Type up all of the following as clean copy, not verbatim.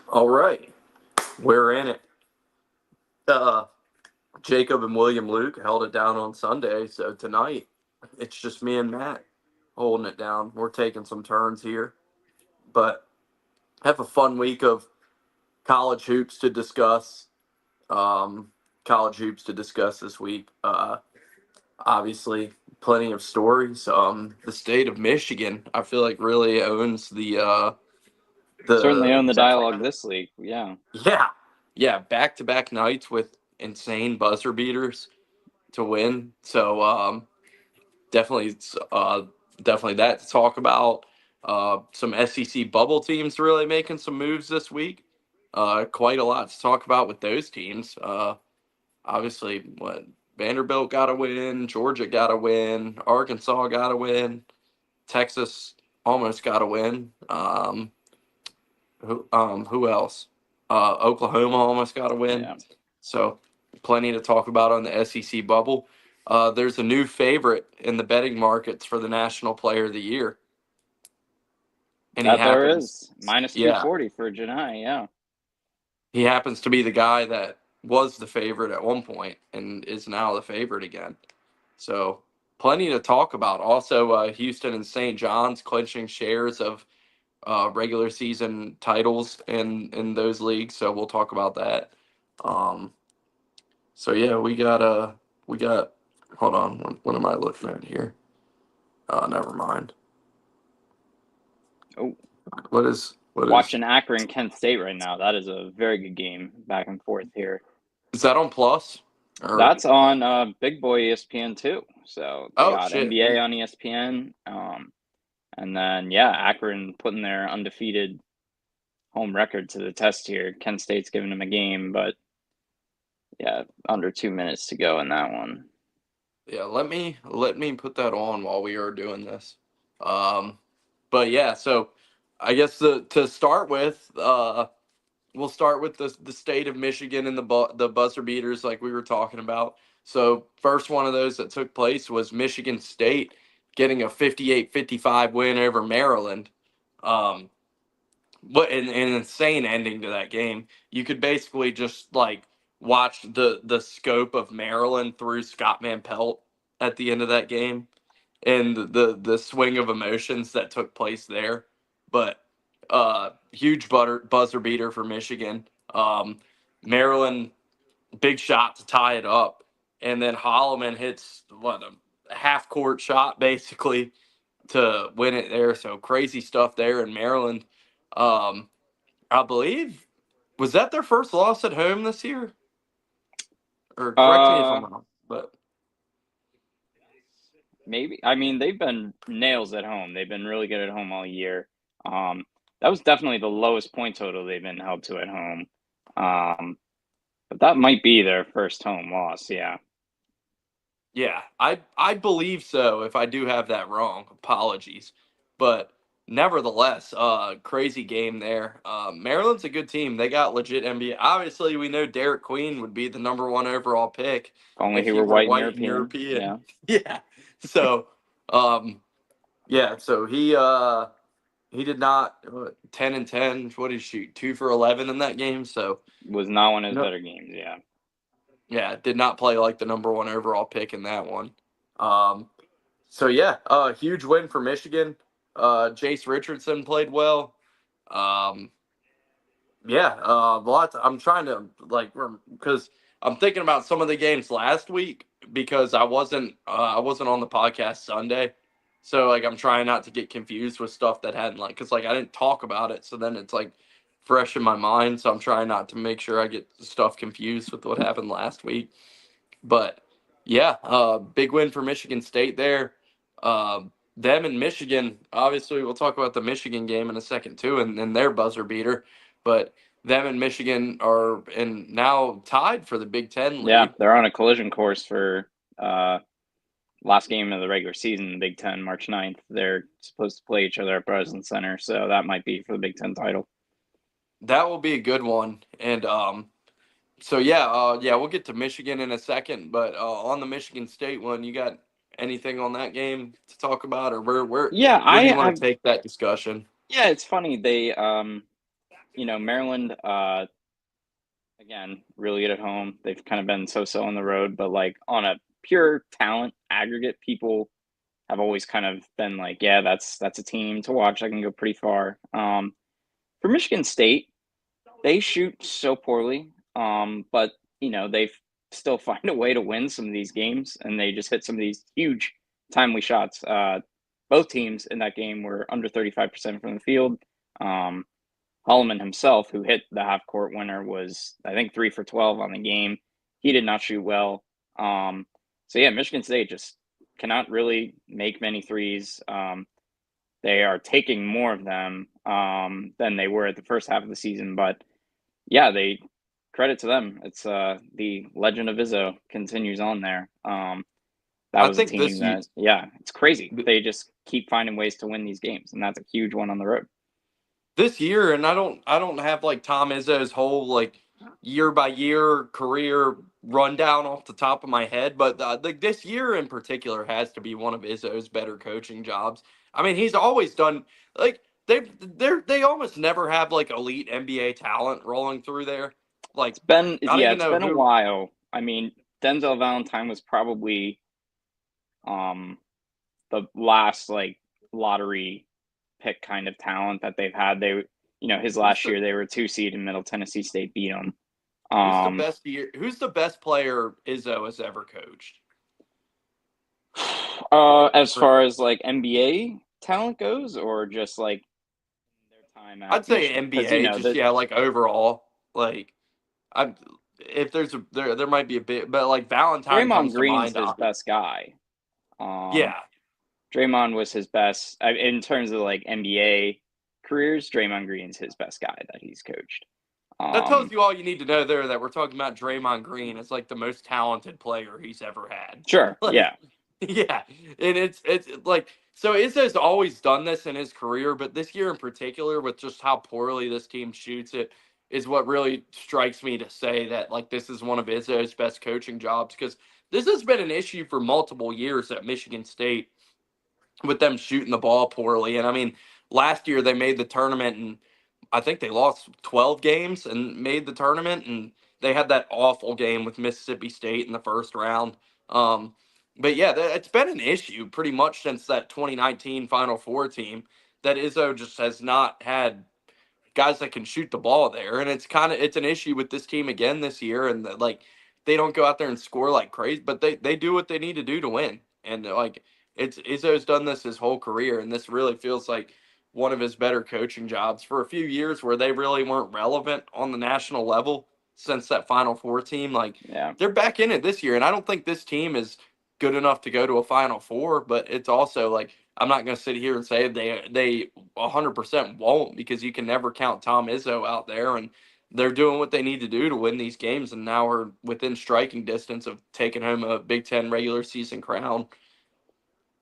All right, we're in it. Uh, Jacob and William Luke held it down on Sunday, so tonight it's just me and Matt holding it down. We're taking some turns here, but have a fun week of college hoops to discuss. Um, college hoops to discuss this week. Obviously, plenty of stories. The state of Michigan, I feel like, really owns Certainly the own the dialogue this week. Yeah. yeah, yeah, back to back nights with insane buzzer beaters to win. So definitely, definitely that to talk about. Some SEC bubble teams really making some moves this week. Quite a lot to talk about with those teams. Obviously, what Vanderbilt got to win, Georgia got to win, Arkansas got to win, Texas almost got to win. Who else? Oklahoma almost got a win. Yeah. So plenty to talk about on the SEC bubble. There's a new favorite in the betting markets for the National Player of the Year, and he That there happens, is. Minus yeah, 240 for Janai. Yeah. he happens to be the guy that was the favorite at one point and is now the favorite again. So plenty to talk about. Also, Houston and St. John's clinching shares of regular season titles in those leagues. So we'll talk about that. Um, so yeah, we got. Hold on, what am I looking at here? Never mind. Oh, What is watching Akron Kent State right now. That is a very good game back and forth here. is that on Plus? Or That's on Big Boy ESPN too. So they oh got shit, NBA on ESPN. And then yeah, Akron putting their undefeated home record to the test here. Kent State's giving them a game, but yeah, under 2 minutes to go in that one. yeah. Let me put that on while we are doing this. Um, but yeah, so I guess to start with, we'll start with the state of Michigan and the buzzer beaters like we were talking about. So first one of those that took place was Michigan State getting a 58-55 win over Maryland. Um, what an insane ending to that game. You could basically just like watch the scope of Maryland through Scott Van Pelt at the end of that game and the swing of emotions that took place there. But huge buzzer beater for Michigan. Maryland big shot to tie it up, and then Holloman hits what a half court shot basically to win it there. So crazy stuff there in Maryland. Um, I believe was that their first loss at home this year, or correct me if I'm Uh, wrong, but Maybe. I mean, they've been nails at home. They've been really good at home all year. Um, that was definitely the lowest point total they've been held to at home. Um, but that might be their first home loss. Yeah. yeah, I believe so. If I do have that wrong, apologies. But nevertheless, crazy game there. Maryland's a good team. They got legit NBA. Obviously, we know Derek Queen would be the number one overall pick If only if he he were were white and white and European. European. Yeah. Yeah. So, um, yeah. So he did not 10-10. What did he shoot? 2 for 11 in that game. So Was not one of his no, better games. Yeah. yeah, did not play like the number one overall pick in that one. Um, so yeah, huge win for Michigan. Jace Richardson played well. Um, yeah, lots. I'm trying to like because I'm thinking about some of the games last week because I wasn't on the podcast Sunday, so like I'm trying not to get confused with stuff that hadn't like because like I didn't talk about it, so then it's like fresh in my mind. So I'm trying not to make sure I get stuff confused with what happened last week. But yeah, big win for Michigan State there. Them and Michigan, obviously, we'll talk about the Michigan game in a second too, and their buzzer beater. But them and Michigan are and now tied for the Big Ten Yeah. lead. They're on a collision course for uh, last game of the regular season, Big Ten, March 9th. They're supposed to play each other at Breslin Center. So that might be for the Big Ten title. That will be a good one. And so yeah, yeah, we'll get to Michigan in a second. But on the Michigan State one, you got anything on that game to talk about, or where Yeah. where I do you want have. to take that discussion? Yeah. It's funny. Maryland, again, really good at home. They've kind of been so-so on the road, but like on a pure talent aggregate, people have always kind of been like, yeah, that's a team to watch. I can go pretty far. For Michigan State, they shoot so poorly, but they still find a way to win some of these games, and they just hit some of these huge timely shots. Both teams in that game were under 35% from the field. Um, Holloman himself, who hit the half court winner, was I think 3 for 12 on the game. He did not shoot well. So yeah, Michigan State just cannot really make many threes. They are taking more of them than they were at the first half of the season, but yeah, they credit to them. It's the legend of Izzo continues on there. That I was a think team that, yeah, it's crazy. They just keep finding ways to win these games, and that's a huge one on the road. this year, and I don't have like Tom Izzo's whole like year by year career rundown off the top of my head, but like this year in particular has to be one of Izzo's better coaching jobs. I mean, he's always done like they almost never have like elite NBA talent rolling through there. Like I don't even It's know been a who. while. I mean, Denzel Valentine was probably um the last like lottery pick kind of talent that they've had. His Who's last the year they were 2 seed in Middle Tennessee State beat them. who's the Um, best year? Who's the best player Izzo has ever coached? as For far as like NBA talent goes, or just like their time I'd at say Michigan, because NBA, just the yeah, like overall, like I if there's a there might be a bit, but like Valentine Draymond comes to Green's mind. his best guy. Um, Yeah, Draymond was his best in terms of like NBA careers. Draymond Green's his best guy that he's coached. that tells Um, you all you need to know there. That we're talking about Draymond Green as like the most talented player he's ever had. sure, Like, yeah, yeah, and it's like so. Izzo's always done this in his career, but this year in particular, with just how poorly this team shoots it, is what really strikes me to say that like this is one of Izzo's best coaching jobs because this has been an issue for multiple years at Michigan State with them shooting the ball poorly. And I mean, last year they made the tournament and I think they lost 12 games and made the tournament. And they had that awful game with Mississippi State in the first round. Um, but yeah, it's been an issue pretty much since that 2019 Final Four team that Izzo just has not had guys that can shoot the ball there, and it's an issue with this team again this year. And like they don't go out there and score like crazy, but they do what they need to do to win. And like it's Izzo's done this his whole career, and this really feels like one of his better coaching jobs for a few years where they really weren't relevant on the national level since that Final Four team. Like yeah. they're back in it this year, and I don't think this team is good enough to go to a Final Four, but it's also like I'm not going to sit here and say they 100% won't because you can never count Tom Izzo out there, and they're doing what they need to do to win these games, and now we're within striking distance of taking home a Big Ten regular season crown.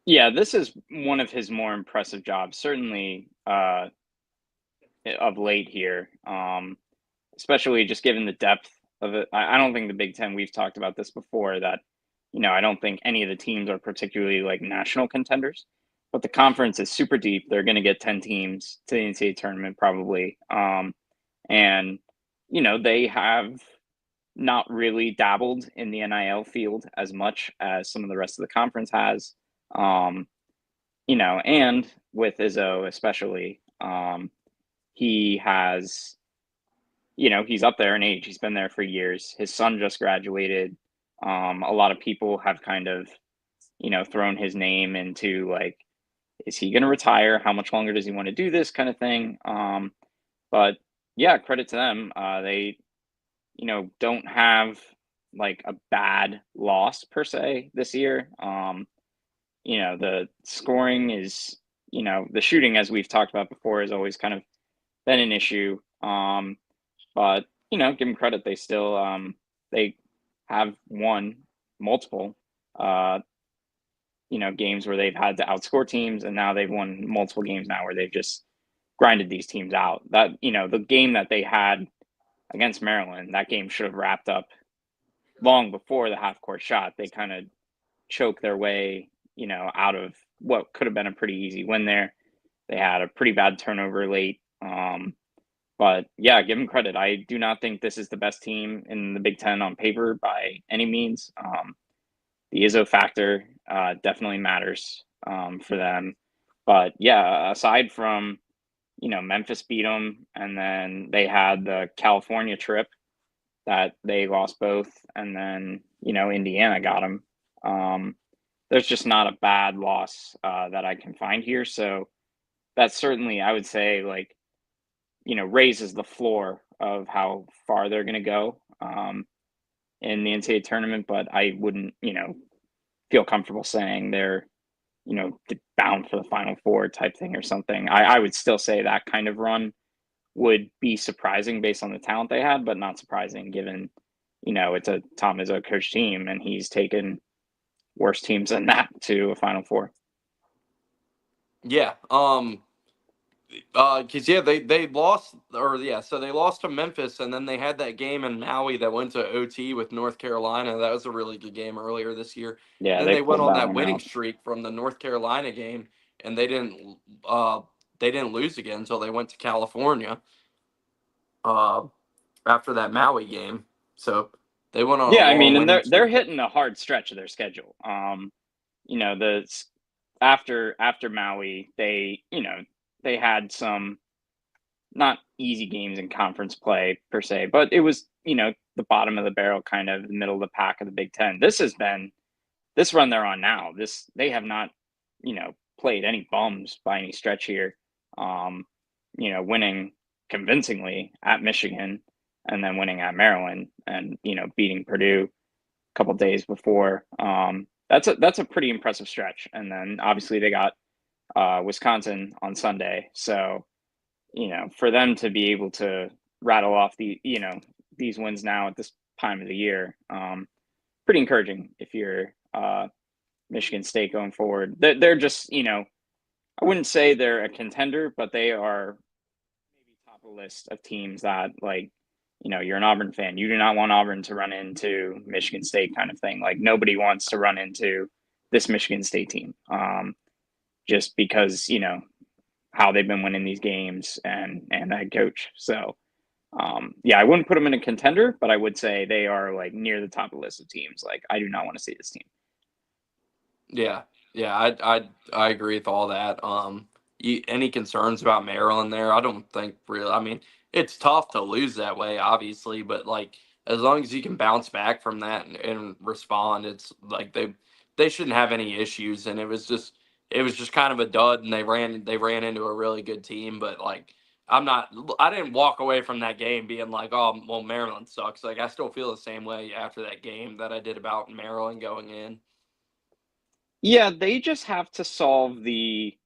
Yeah, this is one of his more impressive jobs, certainly of late here. Especially just given the depth of it. I don't think the Big Ten. We've talked about this before. That I don't think any of the teams are particularly like national contenders, but the conference is super deep. They're going to get 10 teams to the NCAA tournament probably, and they have not really dabbled in the NIL field as much as some of the rest of the conference has. Um, and with Izzo especially, he has, he's up there in age. He's been there for years. His son just graduated. A lot of people have kind of, thrown his name into like, is he going to retire? How much longer does he want to do this kind of thing? But yeah, credit to them. They, don't have like a bad loss per se this year. The scoring is, the shooting, as we've talked about before, has always kind of been an issue. But give them credit; they still they have won multiple uh, games where they've had to outscore teams, and now they've won multiple games now where they've just grinded these teams out. That the game that they had against Maryland, that game should have wrapped up long before the half court shot. They kind of choked their way, out of what could have been a pretty easy win there. They had a pretty bad turnover late. But yeah, give him credit. I do not think this is the best team in the Big Ten on paper by any means. The Izzo factor definitely matters for them. But yeah, aside from Memphis beat them, and then they had the California trip that they lost both, and then Indiana got them. There's just not a bad loss that I can find here. So that's certainly, I would say, like raises the floor of how far they're going to go in the NCAA tournament. But I wouldn't, feel comfortable saying they're, bound for the Final Four type thing or something. I would still say that kind of run would be surprising based on the talent they had, but not surprising given, it's a Tom Izzo coach team and he's taken worse teams than that to a Final Four. Yeah. Cause yeah, they lost, or yeah, so they lost to Memphis, and then they had that game in Maui that went to OT with North Carolina. That was a really good game earlier this year. Yeah, And then they they went pulled on that that one winning out. streak from the North Carolina game, and uh they didn't lose again until they went to California uh after that Maui game. So they went on a Yeah, I mean, long and winning they're streak. hitting a hard stretch of their schedule. The after Maui, they had some not easy games in conference play per se, but it was the bottom of the barrel, kind of the middle of the pack of the Big Ten. This has been this run they're on now. They have not played any bums by any stretch here. Um, winning convincingly at Michigan and then winning at Maryland and beating Purdue a couple days before. That's a pretty impressive stretch. And then obviously they got Wisconsin on Sunday. So for them to be able to rattle off these wins now at this time of the year, pretty encouraging if you're Michigan State going forward. They're just I wouldn't say they're a contender, but they are maybe top of the list of teams that like you're an Auburn fan. You do not want Auburn to run into Michigan State kind of thing. Like nobody wants to run into this Michigan State team, just because how they've been winning these games and the head coach. So yeah, I wouldn't put them in a contender, but I would say they are like near the top of the list of teams. Like I do not want to see this team. Yeah, yeah, I agree with all that. Any concerns about Maryland there? I don't think really. I mean, it's tough to lose that way, obviously, but like as long as you can bounce back from that and respond, it's like they shouldn't have any issues. And it was just kind of a dud, and they ran into a really good team, but like. I didn't walk away from that game being like, oh, well, Maryland sucks. Like, I still feel the same way after that game that I did about Maryland going in. Yeah, they just have to solve the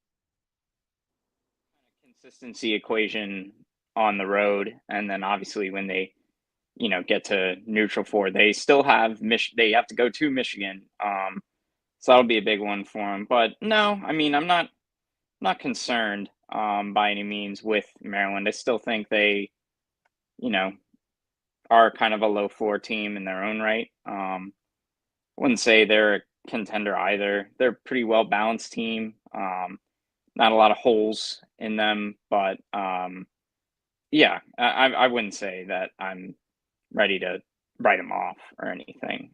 consistency equation on the road, and then obviously when they get to neutral four, they still have they have to go to Michigan. So that'll be a big one for them. But no, I mean I'm not concerned by any means with Maryland. I still think they you know are kind of a low floor team in their own right. Wouldn't say they're a contender either. They're a pretty well balanced team. Not a lot of holes in them, but yeah, I wouldn't say that I'm ready to write them off or anything.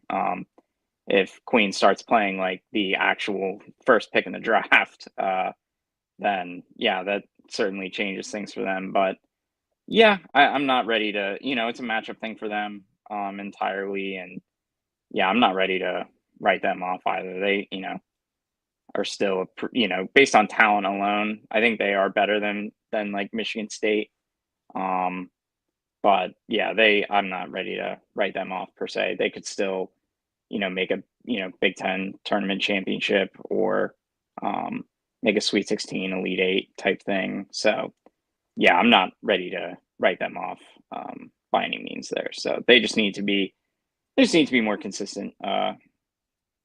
If Queen starts playing like the actual first pick in the draft, then yeah, that certainly changes things for them. But yeah, I'm not ready to. It's a matchup thing for them entirely, and yeah, I'm not ready to write them off either. They are still based on talent alone, I think they are better than like Michigan State. Um, but yeah, I'm not ready to write them off per se. They could still make a Big Ten tournament championship or um, make a Sweet 16, Elite Eight type thing. So yeah, I'm not ready to write them off by any means there. So they just need to be more consistent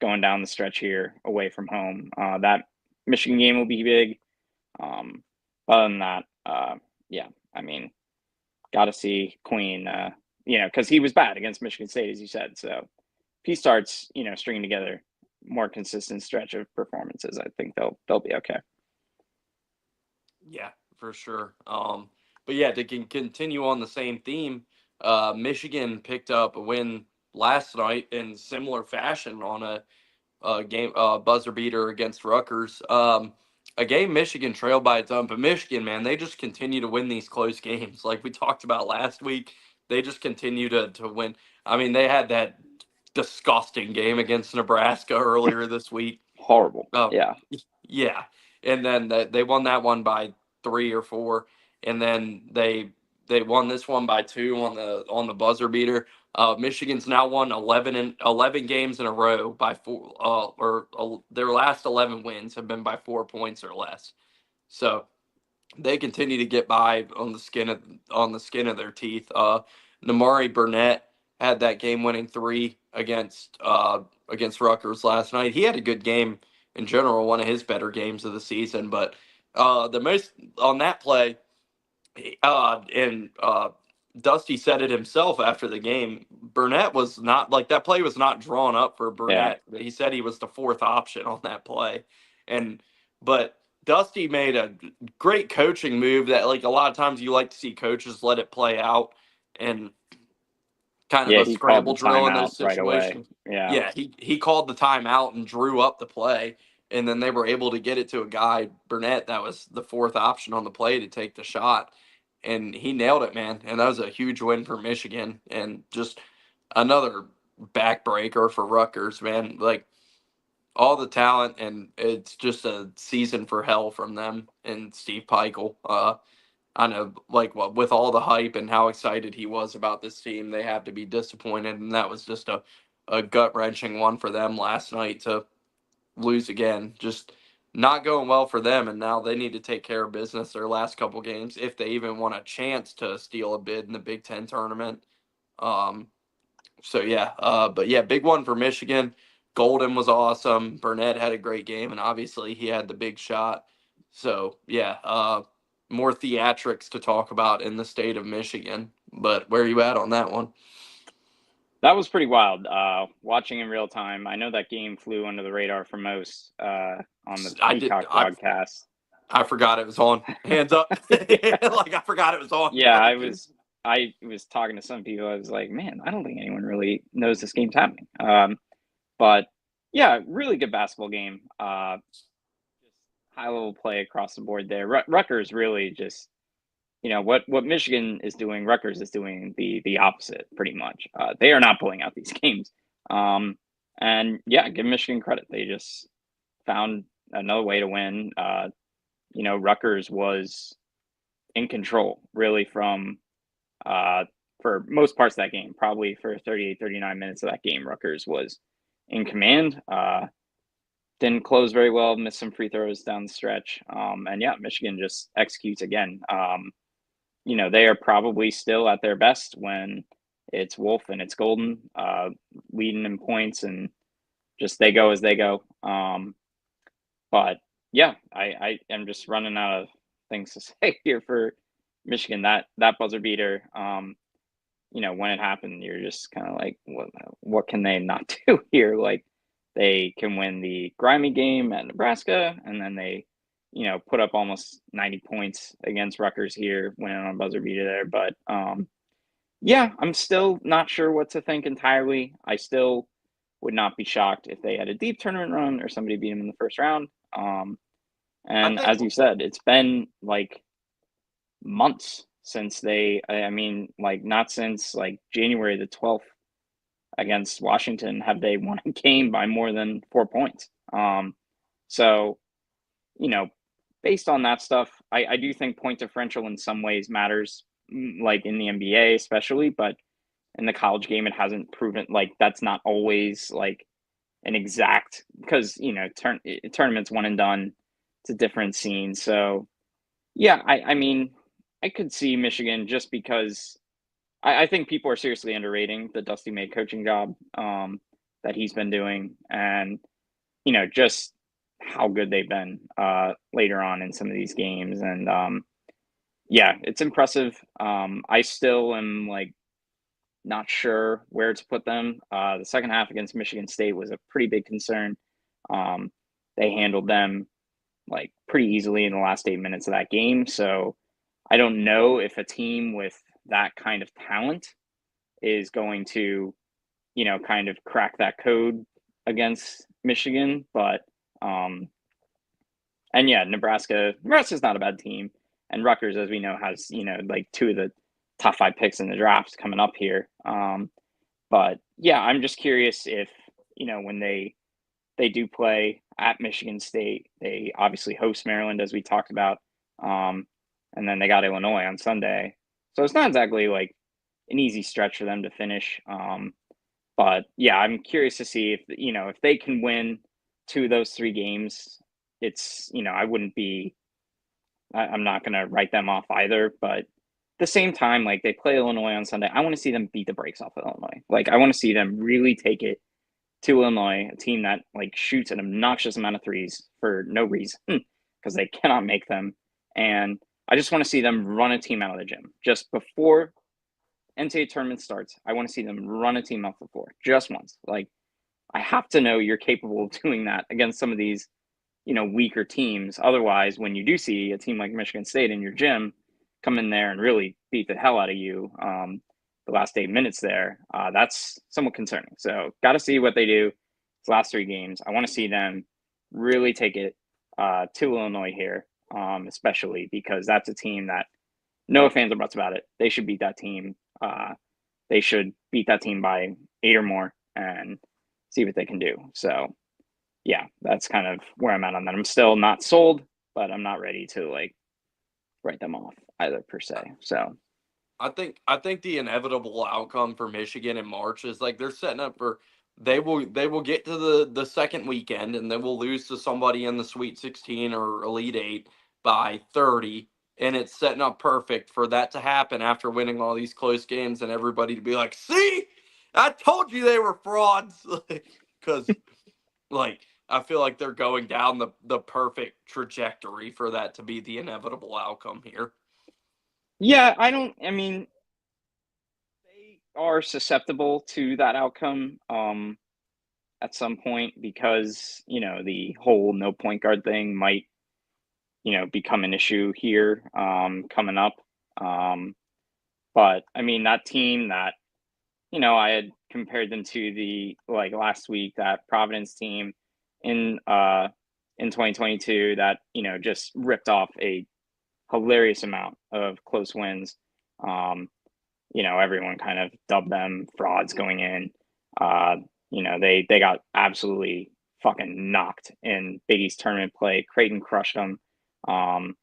going down the stretch here away from home. That Michigan game will be big. Um, other than that, yeah, I mean, got to see Queen, because he was bad against Michigan State, as you said. So if he starts, stringing together more consistent stretch of performances, I think they'll be okay. Yeah, for sure. But yeah, to continue on the same theme, Michigan picked up a win last night in similar fashion on a game buzzer beater against Rutgers. A game Michigan trailed by its own, but Michigan, man, they just continue to win these close games. Like we talked about last week, they just continue to win. I mean, they had that disgusting game against Nebraska earlier this week. Horrible. Oh, Yeah. yeah, and then they won that one by 3 or 4, and then they won this one by 2 on the buzzer beater. Michigan's now won 11 games in a row by 4, their last 11 wins have been by 4 points or less. So they continue to get by on the skin of their teeth. Namari Burnett had that game-winning 3 against Rutgers last night. He had a good game in general, one of his better games of the season. But the most on that play, and Dusty said it himself after the game. Burnett was not like that play was not drawn up for Yeah. Burnett. He said he was the fourth option on that play, and but Dusty made a great coaching move that like a lot of times you like to see coaches let it play out and kind of Yeah, a he called scramble the drill in timeout those right away. situations. Yeah. Yeah, he called the timeout and drew up the play, and then they were able to get it to a guy, Burnett, that was the fourth option on the play to take the shot, and he nailed it, man. And that was a huge win for Michigan, and just another backbreaker for Rutgers, man. Like all the talent, and it's just a season for hell from them and Steve Peichel. I know, like, what with all the hype and how excited he was about this team, they have to be disappointed, and that was just a gut wrenching one for them last night to lose again. Just not going well for them, and now they need to take care of business their last couple games if they even want a chance to steal a bid in the Big Ten tournament. Um, so yeah, but yeah, big one for Michigan. Golden was awesome. Burnett had a great game, and obviously he had the big shot. So yeah, more theatrics to talk about in the state of Michigan. But where are you at on that one? That was pretty wild. Watching in real time. I know that game flew under the radar for most on the I did. Peacock broadcast. I forgot it was on. Hands up, like I forgot it was on. Yeah, I was talking to some people. I was like, man, I don't think anyone really knows this game's happening. But yeah, really good basketball game. Just high level play across the board there. Rutgers really just, what Michigan is doing, Rutgers is doing the opposite pretty much. They are not pulling out these games. Um, and yeah, give Michigan credit. They just found another way to win. Rutgers was in control really from uh, for most parts of that game. Probably for 38, 39 minutes of that game, Rutgers was in command. Didn't close very well, missed some free throws down the stretch. And yeah, Michigan just executes again. They are probably still at their best when it's Wolf and it's Golden, leading in points, and just they go as they go. But yeah, I am just running out of things to say here for Michigan. That buzzer beater, when it happened, you're just kind of like, what can they not do here? Like they can win the grimy game at Nebraska, and then they, put up almost 90 points against Rutgers here, winning on a buzzer beater there. But yeah, I'm still not sure what to think entirely. I still would not be shocked if they had a deep tournament run or somebody beat them in the first round. I And think as you said, it's been like months since I mean, like not since like January the 12th against Washington have they won a game by more than 4 points. So, you know, based on that stuff, I do think point differential in some ways matters, like in the NBA especially, but in the college game, it hasn't proven like that's not always like an exact because tournaments one and done. It's a different scene. So yeah, I mean, I could see Michigan just because I think people are seriously underrating the Dusty May coaching job that he's been doing, and just how good they've been later on in some of these games, and yeah, it's impressive. I still am like not sure where to put them. The second half against Michigan State was a pretty big concern. Um, they handled them like pretty easily in the last 8 minutes of that game. So I don't know if a team with that kind of talent is going to, kind of crack that code against Michigan. But um, and yeah, Nebraska's not a bad team, and Rutgers, as we know, has like two of the top five picks in the draft coming up here. But yeah, I'm just curious if when they do play at Michigan State, they obviously host Maryland as we talked about, um, and then they got Illinois on Sunday, so it's not exactly like an easy stretch for them to finish. But yeah, I'm curious to see if they can win two of those three games. It's I wouldn't be I'm not going to write them off either, but at the same time, like they play Illinois on Sunday, I want to see them beat the brakes off of Illinois. Like I want to see them really take it to Illinois, a team that like shoots an obnoxious amount of threes for no reason because they cannot make them. And I just want to see them run a team out of the gym just before NCAA tournament starts. I want to see them run a team off the floor just once. Like I have to know you're capable of doing that against some of these weaker teams. Otherwise, when you do see a team like Michigan State in your gym come in there and really beat the hell out of you the last 8 minutes there, that's somewhat concerning. So, got to see what they do these last three games. I want to see them really take it to Illinois here, especially because that's a team that no fans are buts about it. They should beat that team. They should beat that team by 8 or more and see what they can do. So, yeah, that's kind of where I'm at on that. I'm still not sold, but I'm not ready to like write them off either per se. So I think the inevitable outcome for Michigan in March is like they're setting up for they will get to the second weekend and they will lose to somebody in the Sweet 16 or Elite 8 by 30, and it's setting up perfect for that to happen after winning all these close games and everybody to be like, "See? I told you they were frauds." Cuz like I feel like they're going down the perfect trajectory for that to be the inevitable outcome here. yeah, I mean, they are susceptible to that outcome at some point because, the whole no point guard thing might, become an issue here coming up. Um, but I mean, that team that I had compared them to the like last week that Providence team in uh in 2022 that just ripped off a hilarious amount of close wins. Um, everyone kind of dubbed them frauds going in. Uh, they got absolutely fucking knocked in Big East tournament play. Creighton crushed them. Um,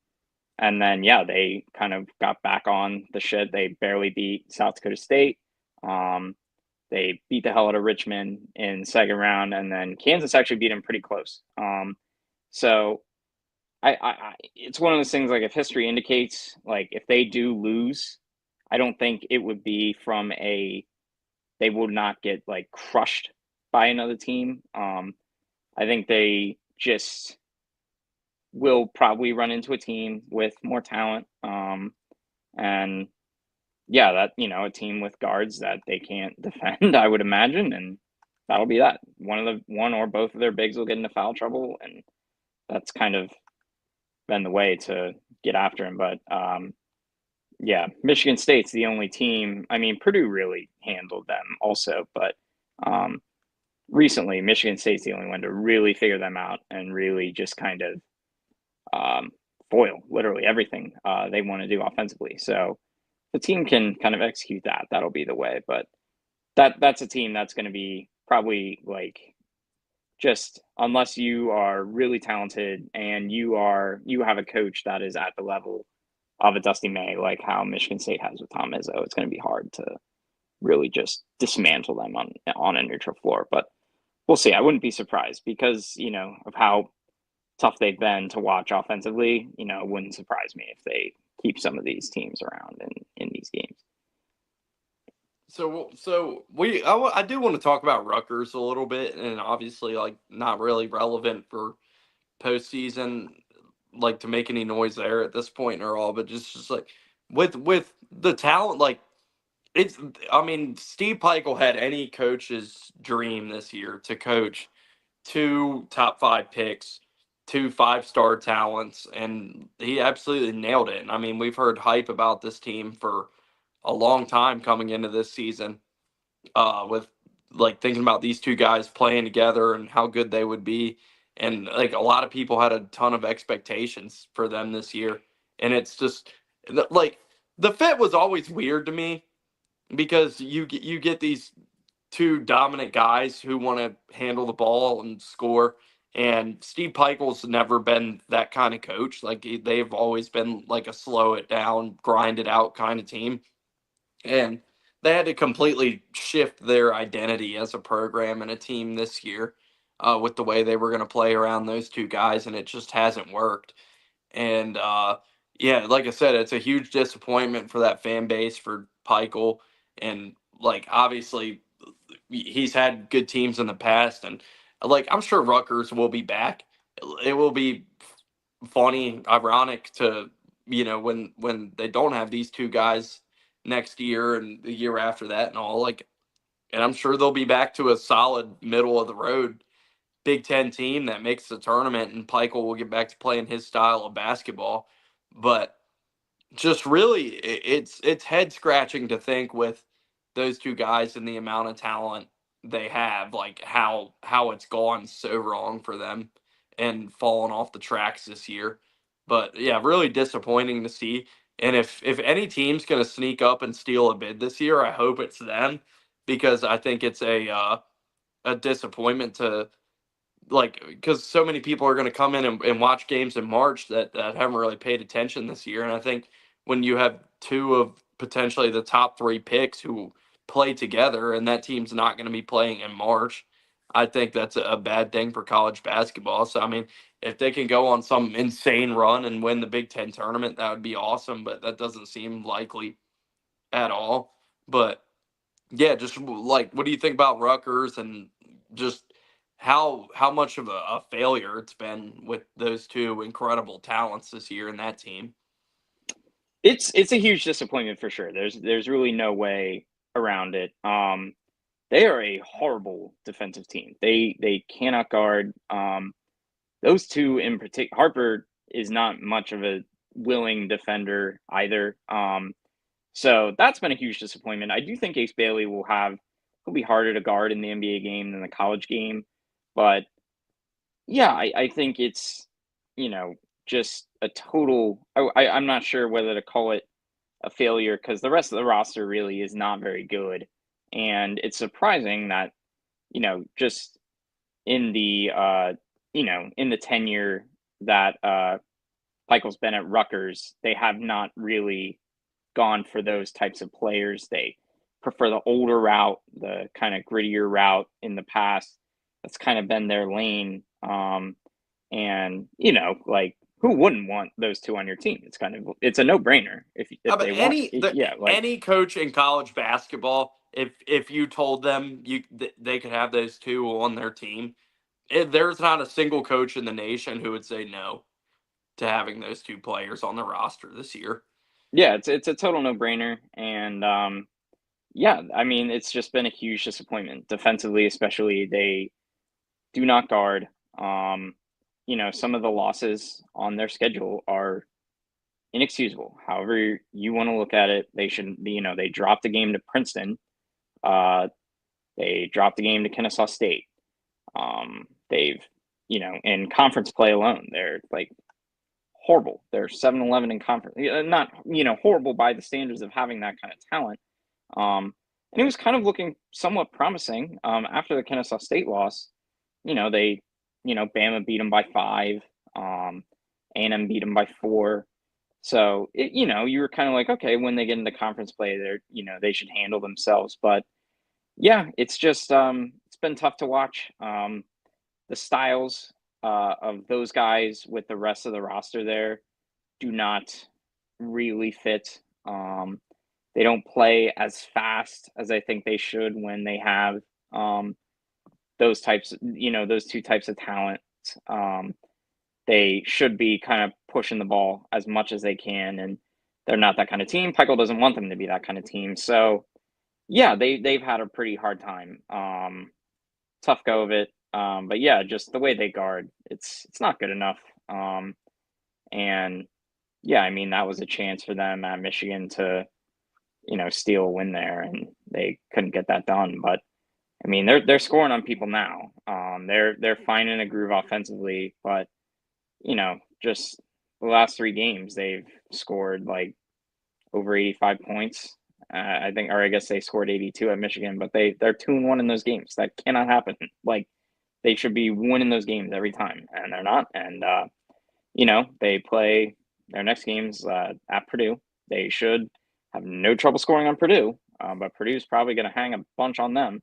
and then yeah, they kind of got back on the shit. They barely beat South Dakota State. Um, they beat the hell out of Richmond in the second round, and then Kansas actually beat them pretty close. So it's one of those things like if history indicates like if they do lose, I don't think it would be from a they would not get like crushed by another team. I think they just will probably run into a team with more talent. And yeah, that a team with guards that they can't defend, I would imagine, and that'll be that. One or both of their bigs will get into foul trouble, and that's kind of been the way to get after him. But yeah, Michigan State's the only team. I mean, Purdue really handled them also, but um, recently Michigan State's the only one to really figure them out and really just kind of um, foil literally everything they want to do offensively. So the team can kind of execute that. That'll be the way. But that's a team that's going to be probably like just unless you are really talented and you have a coach that is at the level of a Dusty May, like how Michigan State has with Tom Izzo, it's going to be hard to really just dismantle them on a neutral floor. But we'll see. I wouldn't be surprised because of how tough they've been to watch offensively. It wouldn't surprise me if they keep some of these teams around in these games. I do want to talk about Rutgers a little bit, and obviously, like, not really relevant for postseason, like to make any noise there at this point or all, but just like with the talent, like it's. I mean, Steve Peichel had any coach's dream this year to coach two top five picks two 5-star talents, and he absolutely nailed it. And I mean, we've heard hype about this team for a long time coming into this season, with like thinking about these two guys playing together and how good they would be. And like a lot of people had a ton of expectations for them this year. And it's just like the fit was always weird to me because you get these two dominant guys who want to handle the ball and score. And Steve Peichel's never been that kind of coach. Like they've always been like a slow it down, grind it out kind of team. And they had to completely shift their identity as a program and a team this year, with the way they were going to play around those two guys, and it just hasn't worked. And yeah, like I said, it's a huge disappointment for that fan base for Peichel. And like obviously, he's had good teams in the past, and like I'm sure Rutgers will be back. It will be funny, ironic to when they don't have these two guys next year and the year after that and all, like, and I'm sure they'll be back to a solid middle of the road Big Ten team that makes the tournament, and Peichel will get back to playing his style of basketball. But just really, it's head scratching to think with those two guys and the amount of talent they have, like how it's gone so wrong for them and fallen off the tracks this year. But yeah, really disappointing to see. And if any team's going to sneak up and steal a bid this year, I hope it's them, because I think it's a disappointment to, like, because so many people are going to come in and watch games in March that haven't really paid attention this year. And I think when you have two of potentially the top three picks who play together and that team's not going to be playing in March, I think that's a bad thing for college basketball. So, I mean, if they can go on some insane run and win the Big Ten tournament, that would be awesome. But that doesn't seem likely at all. But yeah, just like, what do you think about Rutgers and just how much of a failure it's been with those two incredible talents this year in that team? It's a huge disappointment for sure. There's really no way around it. They are a horrible defensive team. They cannot guard. Those two in particular. Harper is not much of a willing defender either. So that's been a huge disappointment. I do think Ace Bailey he'll be harder to guard in the NBA game than the college game, but yeah, I think it's, you know, just a total. I'm not sure whether to call it a failure because the rest of the roster really is not very good. And it's surprising that, just in the, in the tenure that Michael's been at Rutgers, they have not really gone for those types of players. They prefer the older route, the kind of grittier route in the past. That's kind of been their lane. And like who wouldn't want those two on your team? It's a no brainer if But they want. Yeah, like any coach in college basketball, if you told them they could have those two on their team, there's not a single coach in the nation who would say no to having those two players on the roster this year. yeah, it's a total no brainer. And yeah, I mean it's just been a huge disappointment defensively, especially they do not guard. Um, some of the losses on their schedule are inexcusable. However you want to look at it, they should be, they dropped the game to Princeton. Uh, they dropped the game to Kennesaw State. They've, in conference play alone, they're like horrible. They're 7-11 in conference. Not, horrible by the standards of having that kind of talent. And it was kind of looking somewhat promising after the Kennesaw State loss. They, Bama beat them by 5. A&M beat them by 4. So, you were kind of like, okay, when they get into conference play, they should handle themselves. But yeah, it's just, it's been tough to watch. The styles of those guys with the rest of the roster there do not really fit. They don't play as fast as I think they should when they have um, those two types of talent. Um, they should be kind of pushing the ball as much as they can, and they're not that kind of team. Peichel doesn't want them to be that kind of team. So yeah, they've had a pretty hard time. Tough go of it. But yeah, just the way they guard, it's not good enough. And yeah, I mean that was a chance for them at Michigan to steal a win there, and they couldn't get that done. But I mean they're scoring on people now. They're finding a groove offensively, but just the last 3 games they've scored like over 85 points. I think, or I guess they scored 82 at Michigan, but they're 2-1 in those games. That cannot happen. Like they should be winning those games every time, and they're not. And they play their next games at Purdue. They should have no trouble scoring on Purdue, but Purdue's probably going to hang a bunch on them.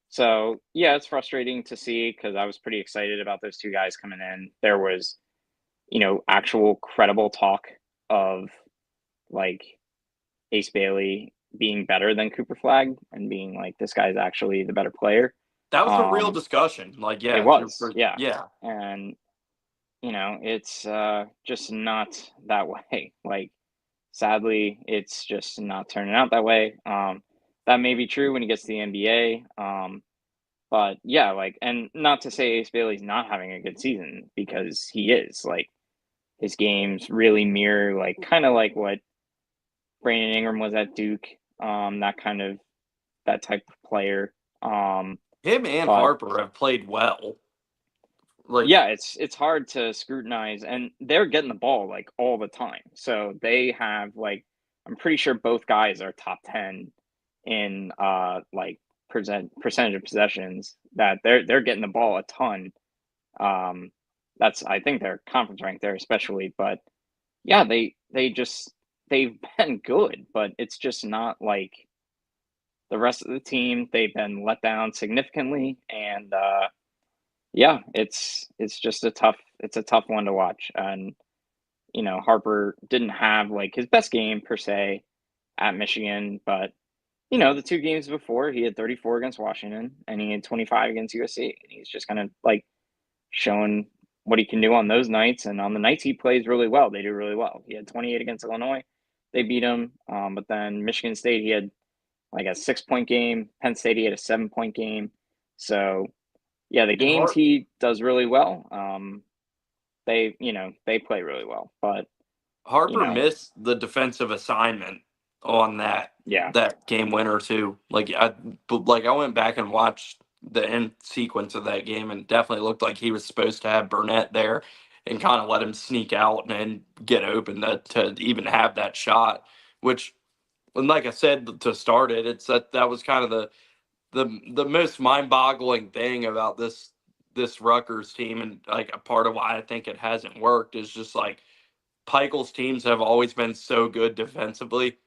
So yeah, it's frustrating to see because I was pretty excited about those two guys coming in. There was, actual credible talk of like Ace Bailey being better than Cooper Flag and being like this guy's actually the better player. That was a real discussion. Like, It yeah, was, yeah. yeah. And it's just not that way. Like, sadly, it's just not turning out that way. That may be true when he gets to the NBA. But yeah, like, and not to say Ace Bailey's not having a good season because he is. Like, his games really mirror, like, kind of like what Brandon Ingram was at Duke. That type of player. Him and But Harper have played well. Like, yeah, it's hard to scrutinize, and they're getting the ball like all the time. So they have like I'm pretty sure both guys are top 10 in like percentage of possessions that they're getting the ball a ton. That's I think they're conference ranked there especially, but yeah, they've been good, but it's just not like the rest of the team. They've been let down significantly, and yeah, it's just a tough one to watch. And Harper didn't have like his best game per se at Michigan, but the 2 games before he had 34 against Washington and he had 25 against USC. And he's just kind of like showing what he can do on those nights, and on the nights he plays really well, they do really well. He had 28 against Illinois, they beat him. But then Michigan State, he had like a 6-point game. Penn State, he had a 7-point game. So yeah, the and games he does really well. They play really well, but Harper missed the defensive assignment on that yeah, game winner too. Like I went back and watched the end sequence of that game, and definitely looked like he was supposed to have Burnett there and kind of let him sneak out and get open to even have that shot. Which, and like I said to start it, it's that was kind of the most mind-boggling thing about this Rutgers team, and like a part of why I think it hasn't worked is just like Peichel's teams have always been so good defensively,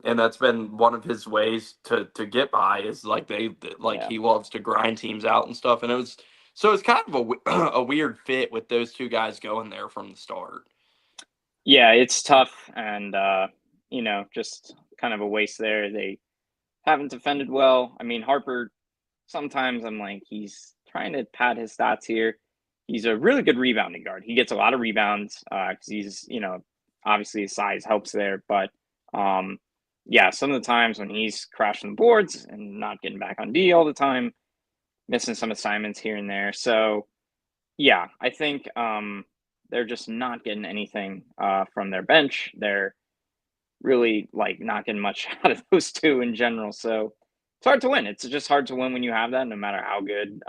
and that's been one of his ways to get by is like yeah, he loves to grind teams out and stuff, and it's kind of a weird fit with those two guys going there from the start. yeah. It's tough, and just kind of a waste there. They haven't defended well. I mean, Harper. Sometimes I'm like he's trying to pad his stats here. He's a really good rebounding guard. He gets a lot of rebounds because he's obviously his size helps there, but yeah, some of the times when he's crashing the boards and not getting back on D all the time, missing some assignments here and there. So yeah, I think they're just not getting anything from their bench. They're really like not getting much out of those two in general. So it's hard to win. It's just hard to win when you have that, no matter how good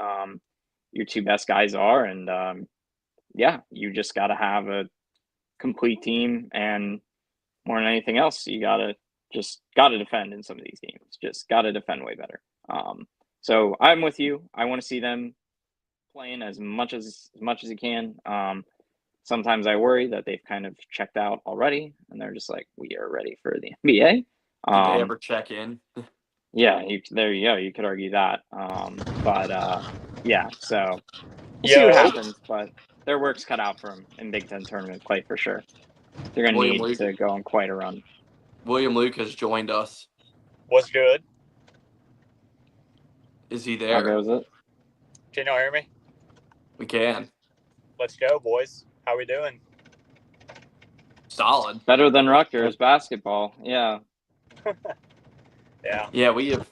your two best guys are. And yeah, you just got to have a complete team, and more than anything else, you got to defend in some of these games. Just got to defend way better. So I'm with you. I want to see them playing as much as you can. Sometimes I worry that they've kind of checked out already, and they're just like, we are ready for the NBA. Did they ever check in? Yeah, there you go. You could argue that. But yeah, so we'll see what happens. But their work's cut out for them in Big Ten tournament play for sure. They're going to need to go on quite a run. William Luke has joined us. What's good? Is he there? How goes it? Can y'all hear me? We can. Let's go, boys. How we doing? Solid. Better than Rutgers basketball. Yeah. Yeah. Yeah, we have.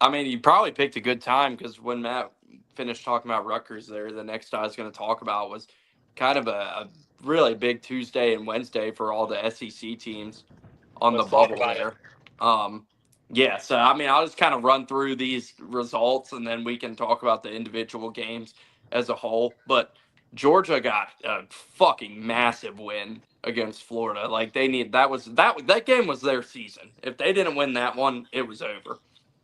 I mean, you probably picked a good time because when Matt finish talking about Rutgers there, the next I was going to talk about was kind of a really big Tuesday and Wednesday for all the SEC teams on the Let's talk bubble about it. there. Yeah, so I mean, I'll just kind of run through these results and then we can talk about the individual games as a whole. But Georgia got a fucking massive win against Florida. Like that game was their season. If they didn't win that one, it was over.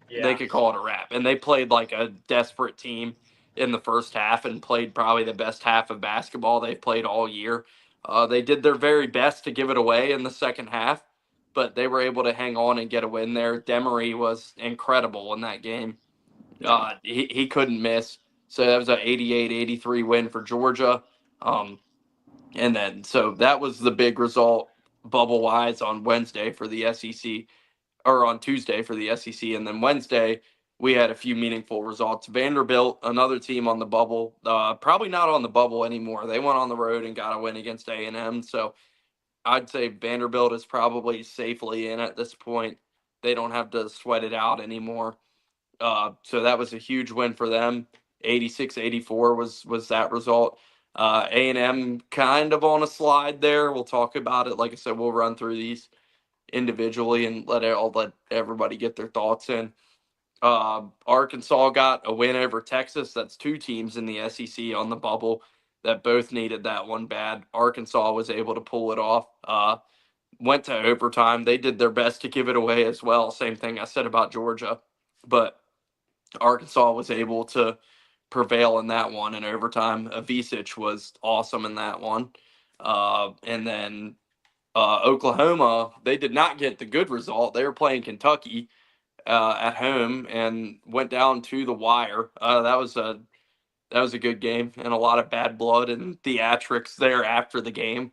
They Yeah. could call it a wrap. And they played like a desperate team in the first half and played probably the best half of basketball they've played all year. They did their very best to give it away in the second half, but they were able to hang on and get a win there. Demery was incredible in that game. Yeah. He couldn't miss. So that was an 88-83 win for Georgia. And then, so that was the big result bubble wise on Wednesday for the SEC, or on Tuesday for the SEC. And then Wednesday, we had a few meaningful results. Vanderbilt, another team on the bubble, probably not on the bubble anymore. They went on the road and got a win against A&M. So I'd say Vanderbilt is probably safely in at this point. They don't have to sweat it out anymore. So that was a huge win for them. 86-84 was that result. A&M kind of on a slide there. We'll talk about it. Like I said, we'll run through these individually and let everybody get their thoughts in. Arkansas got a win over Texas. That's two teams in the SEC on the bubble that both needed that one bad. Arkansas was able to pull it off. Went to overtime. They did their best to give it away as well. Same thing I said about Georgia, but Arkansas was able to prevail in that one in overtime. Avicic was awesome in that one. And then Oklahoma, they did not get the good result. They were playing Kentucky at home and went down to the wire. That was a good game and a lot of bad blood and theatrics there after the game.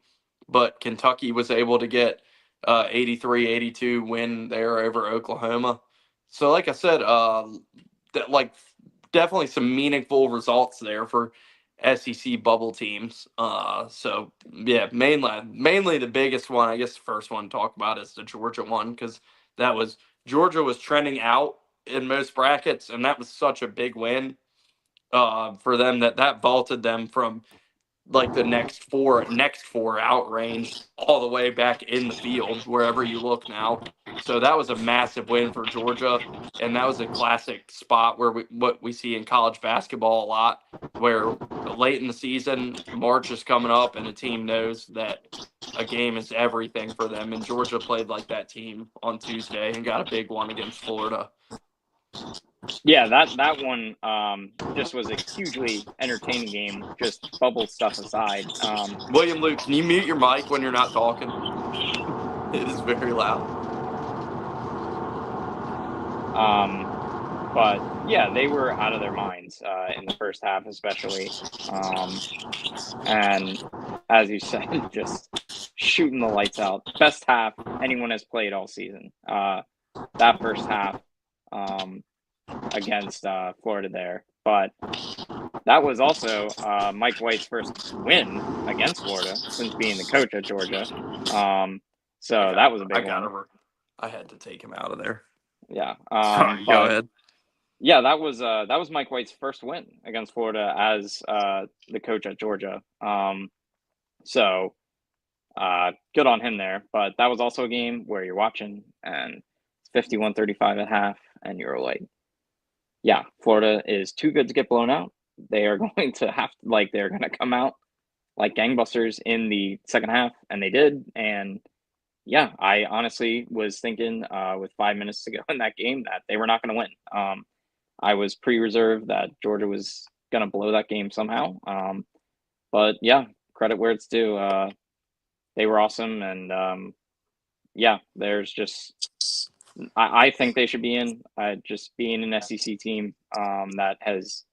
But Kentucky was able to get 83-82 win there over Oklahoma. So, like I said, like definitely some meaningful results there for SEC bubble teams. So yeah, mainly the biggest one, I guess the first one to talk about is the Georgia one because that was Georgia was trending out in most brackets, and that was such a big win for them that vaulted them from like the next four outranged all the way back in the field wherever you look now. So that was a massive win for Georgia, and that was a classic spot where what we see in college basketball a lot, where late in the season, March is coming up, and a team knows that a game is everything for them. And Georgia played like that team on Tuesday and got a big one against Florida. Yeah, that one just was a hugely entertaining game, just bubble stuff aside. William Luke, can you mute your mic when you're not talking? It is very loud. But yeah, they were out of their minds in the first half, especially. And as you said, just shooting the lights out. Best half anyone has played all season. That first half against Florida there. But that was also Mike White's first win against Florida since being the coach at Georgia. So that was a big one. I had to take him out of there. Yeah. Sorry, go ahead. Yeah, that was Mike White's first win against Florida as the coach at Georgia. So good on him there. But that was also a game where you're watching and it's 51-35 at half, and you're like, yeah, Florida is too good to get blown out. They are going to they're going to come out like gangbusters in the second half, and they did. And yeah, I honestly was thinking with 5 minutes to go in that game that they were not going to win. I was pretty reserved that Georgia was going to blow that game somehow. But yeah, credit where it's due. They were awesome. And yeah, there's just, I think they should be in. Just being an SEC team that has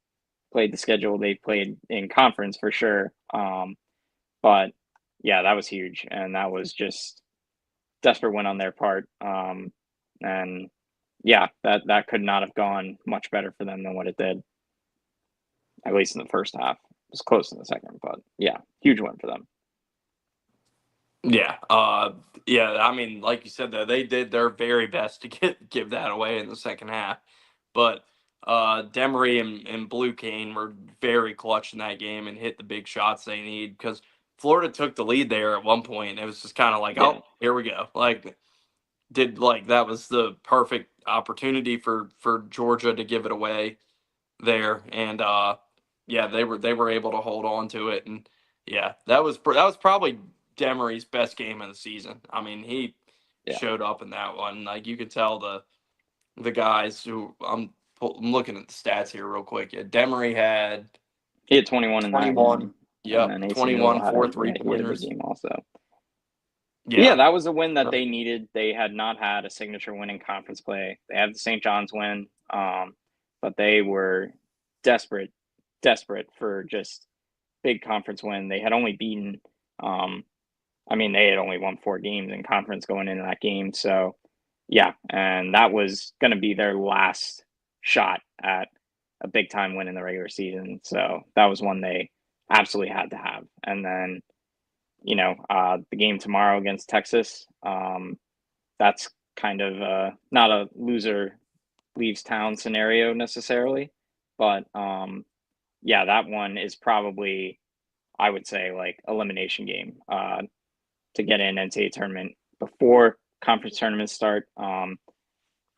played the schedule they played in conference for sure. But yeah, that was huge. And that was just desperate win on their part. And yeah, that could not have gone much better for them than what it did. At least in the first half. It was close in the second, but yeah, huge win for them. Yeah. Yeah, I mean, like you said though, they did their very best to give that away in the second half. But Demery and Blue Cane were very clutch in that game and hit the big shots they need because Florida took the lead there at one point. And it was just kind of like, Yeah. oh, here we go. That was the perfect opportunity for Georgia to give it away there, and yeah, they were able to hold on to it, and yeah, that was probably Demery's best game of the season. I mean, he Yeah. showed up in that one. Like you could tell the guys who I'm looking at the stats here real quick. Yeah, Demery had He had 21 in that 21. one. And Yep, then AC Newell 21 had four yeah, three he had a big pointers. game also. But yeah, Yeah, that was a win that they needed. They had not had a signature win in conference play. They had the St. John's win, but they were desperate for just big conference win. They had only beaten, they had only won 4 games in conference going into that game. So, yeah, and that was going to be their last shot at a big time win in the regular season. So that was one they absolutely had to have. And then, the game tomorrow against Texas, that's kind of not a loser leaves town scenario necessarily, but yeah, that one is probably, I would say, like elimination game to get in NCAA tournament before conference tournaments start.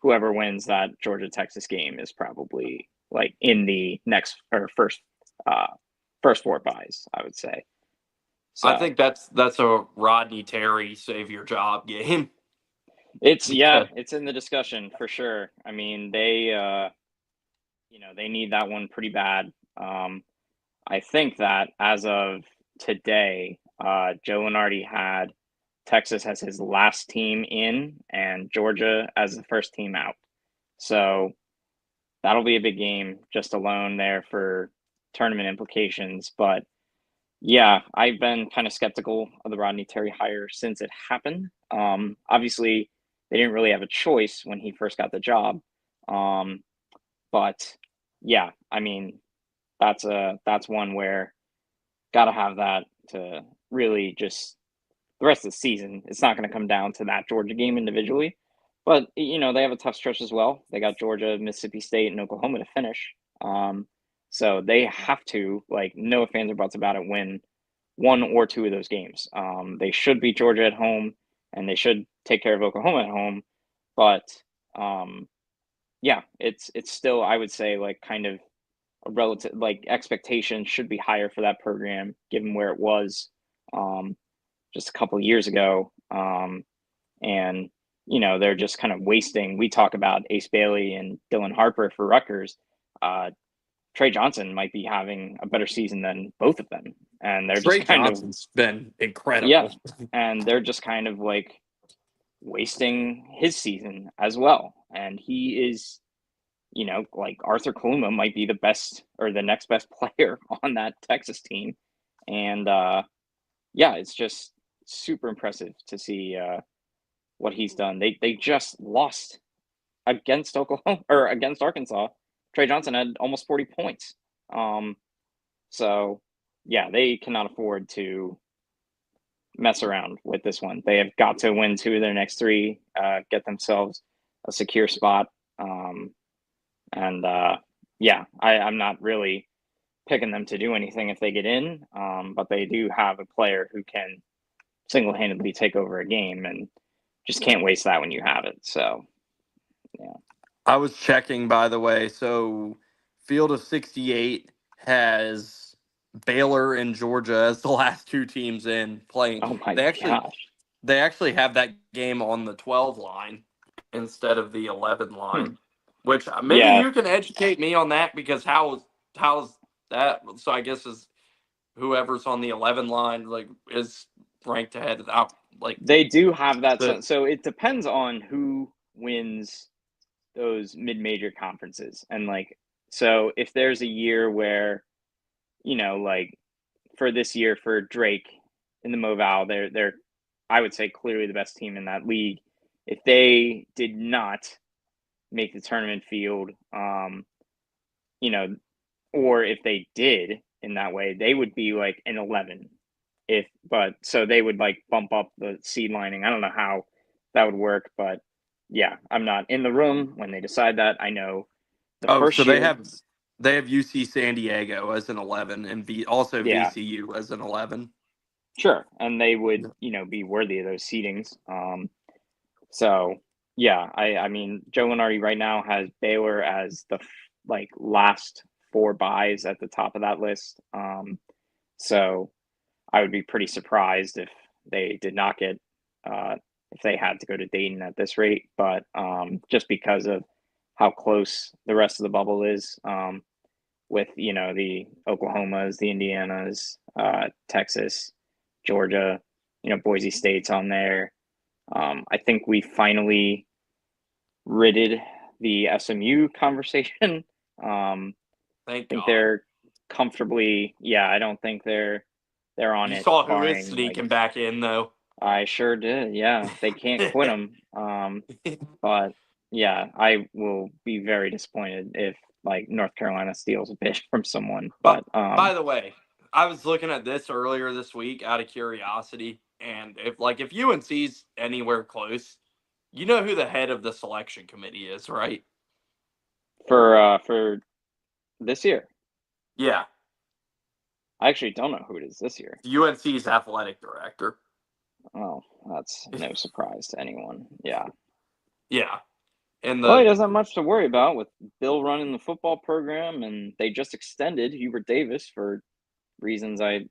Whoever wins that Georgia Texas game is probably like in the next or first 4 buys, I would say. I So think that's a Rodney Terry save your job game. it's in the discussion for sure. I mean, they need that one pretty bad. I think that as of today, Joe Lenardi had Texas as his last team in and Georgia as the first team out. So that'll be a big game just alone there for tournament implications. But yeah, I've been kind of skeptical of the Rodney Terry hire since it happened. Obviously, they didn't really have a choice when he first got the job. But yeah, I mean, that's one where got to have that to really just the rest of the season. It's not going to come down to that Georgia game individually, but they have a tough stretch as well. They got Georgia, Mississippi State, and Oklahoma to finish. So they have to, like, no fans or buts about it, win 1 or 2 of those games. They should beat Georgia at home, and they should take care of Oklahoma at home. But yeah, it's still, I would say, like, kind of a relative, like, expectation should be higher for that program given where it was just a couple of years ago. And they're just kind of wasting. We talk about Ace Bailey and Dylan Harper for Rutgers. Trey Johnson might be having a better season than both of them, and they're Trey just kind Johnson's been incredible. yeah, and they're just kind of like wasting his season as well. And he is, like Arthur Kaluma might be the best or the next best player on that Texas team. And yeah, it's just super impressive to see what he's done. They just lost against Oklahoma or against Arkansas. Trey Johnson had almost 40 points. So yeah, they cannot afford to mess around with this one. They have got to win 2 of their next 3, get themselves a secure spot. And yeah, I'm not really picking them to do anything if they get in, but they do have a player who can single-handedly take over a game, and just can't waste that when you have it. So yeah. I was checking, by the way. So, Field of 68 has Baylor and Georgia as the last 2 teams in playing. Oh my They actually gosh. they actually have that game on the 12 line instead of the 11 line, which maybe Yeah, you can educate me on that because how's that? So I guess is whoever's on the 11 line like is ranked ahead of like they do have that. the So it depends on who wins those mid-major conferences. And like, so if there's a year where, like for this year for Drake in the Moval, they're I would say clearly the best team in that league. If they did not make the tournament field, you know, or if they did in that way, they would be like an 11. But so they would like bump up the seed lining. I don't know how that would work, but yeah, I'm not in the room when they decide that. I know The Oh, first so they year, have UC San Diego as an 11 and also yeah, VCU as an 11. sure, and they would be worthy of those seedings. So yeah, I mean Joe Lunardi right now has Baylor as the last four buys at the top of that list. So I would be pretty surprised if they did not get if they had to go to Dayton at this rate, but just because of how close the rest of the bubble is, with the Oklahomas, the Indianas, Texas, Georgia, Boise State's on there. I think we finally ridded the SMU conversation. I Thank think God. they're comfortably, yeah. I don't think they're on You it, saw who is barring sneaking back in, though. I sure did. Yeah, they can't quit them. But yeah, I will be very disappointed if North Carolina steals a bid from someone. But But by the way, I was looking at this earlier this week out of curiosity, and if UNC's anywhere close, you know who the head of the selection committee is, right? for this year, Yeah, I actually don't know who it is this year. UNC's athletic director. Oh, that's no surprise to anyone. Yeah. Yeah, and Well, he the doesn't have much to worry about with Bill running the football program, and they just extended Hubert Davis for reasons I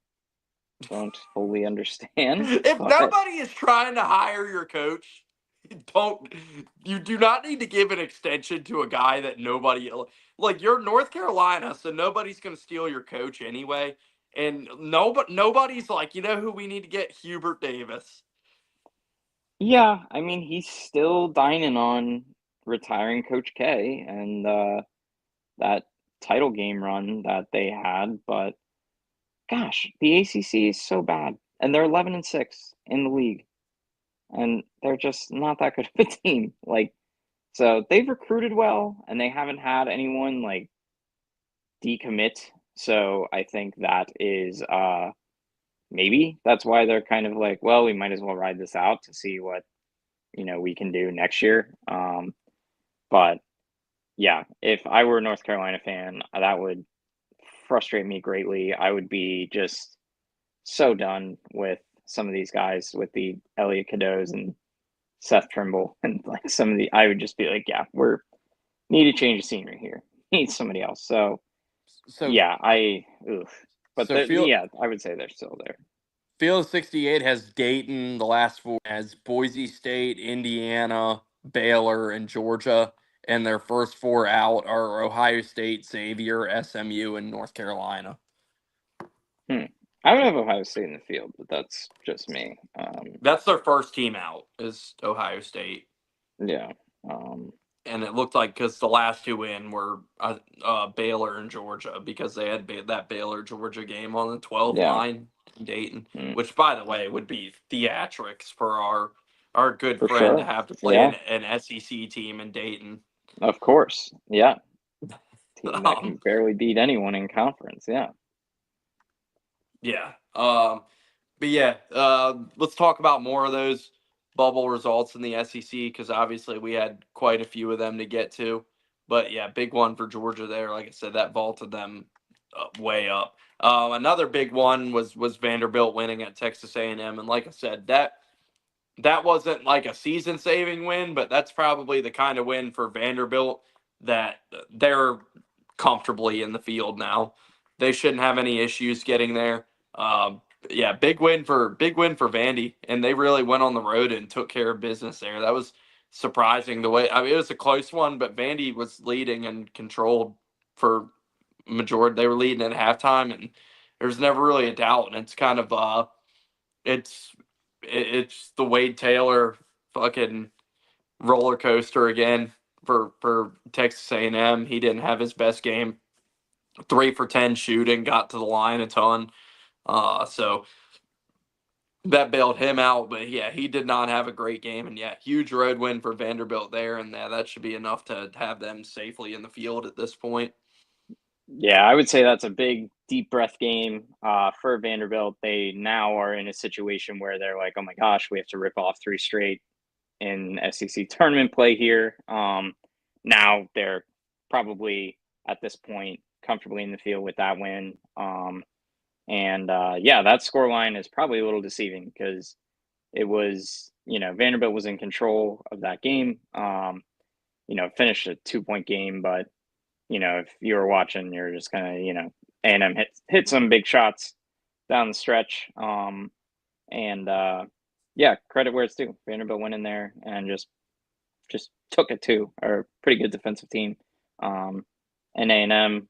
don't fully understand. if But nobody is trying to hire your coach, don't you do not need to give an extension to a guy that nobody like you're North Carolina, so nobody's going to steal your coach anyway. And nobody's like, you know who we need to get? Hubert Davis. yeah, I mean, he's still dining on retiring Coach K and that title game run that they had. But gosh, the ACC is so bad, and they're 11-6 in the league, and they're just not that good of a team. So they've recruited well, and they haven't had anyone decommit. So I think that is maybe that's why they're kind of like, well, we might as well ride this out to see what we can do next year. But yeah, if I were a North Carolina fan, that would frustrate me greatly. I would be just so done with some of these guys, with the Elliot Cadeaus and Seth Trimble, and some of the. I would just be like, yeah, we're need to change the scenery here. Need somebody else. So So yeah, oof. But so Field yeah, I would say they're still there. Field 68 has Dayton. The last four has Boise State, Indiana, Baylor, and Georgia. And their first four out are Ohio State, Xavier, SMU, and North Carolina. I would have Ohio State in the field, but that's just me. That's their first team out is Ohio State. Yeah. And it looked like because the last two in were Baylor and Georgia because they had that Baylor Georgia game on the 12th Yeah. line in Dayton, Mm, which by the way would be theatrics for our good for friend to sure. have to play Yeah. an SEC team in Dayton. Of course. Yeah. Team that can Um, barely beat anyone in conference. Yeah. yeah. But yeah, let's talk about more of those bubble results in the SEC because obviously we had quite a few of them to get to. But yeah, big one for Georgia there. Like I said, that vaulted them way up. Another big one was Vanderbilt winning at Texas A&M, and like I said, that wasn't like a season saving win, but that's probably the kind of win for Vanderbilt that they're comfortably in the field now. They shouldn't have any issues getting there. Yeah, big win for Vandy, and they really went on the road and took care of business there. That was surprising the way. I mean, it was a close one, but Vandy was leading and controlled for majority. They were leading at halftime, and there's never really a doubt. And it's kind of it's it's the Wade Taylor fucking roller coaster again for Texas A&M. He didn't have his best game. 3 for 10 shooting, got to the line a ton. So that bailed him out. But yeah, he did not have a great game. And yeah, huge road win for Vanderbilt there. And that should be enough to have them safely in the field at this point. Yeah, I would say that's a big deep breath game for Vanderbilt. They now are in a situation where they're like, oh my gosh, we have to rip off 3 straight in SEC tournament play here. Now they're probably at this point comfortably in the field with that win. That scoreline is probably a little deceiving because it was, Vanderbilt was in control of that game. Finished a 2-point game, but if you were watching, you're just gonna, A&M hit some big shots down the stretch. Credit where it's due. Vanderbilt went in there and just took it to a pretty good defensive team. And A&M,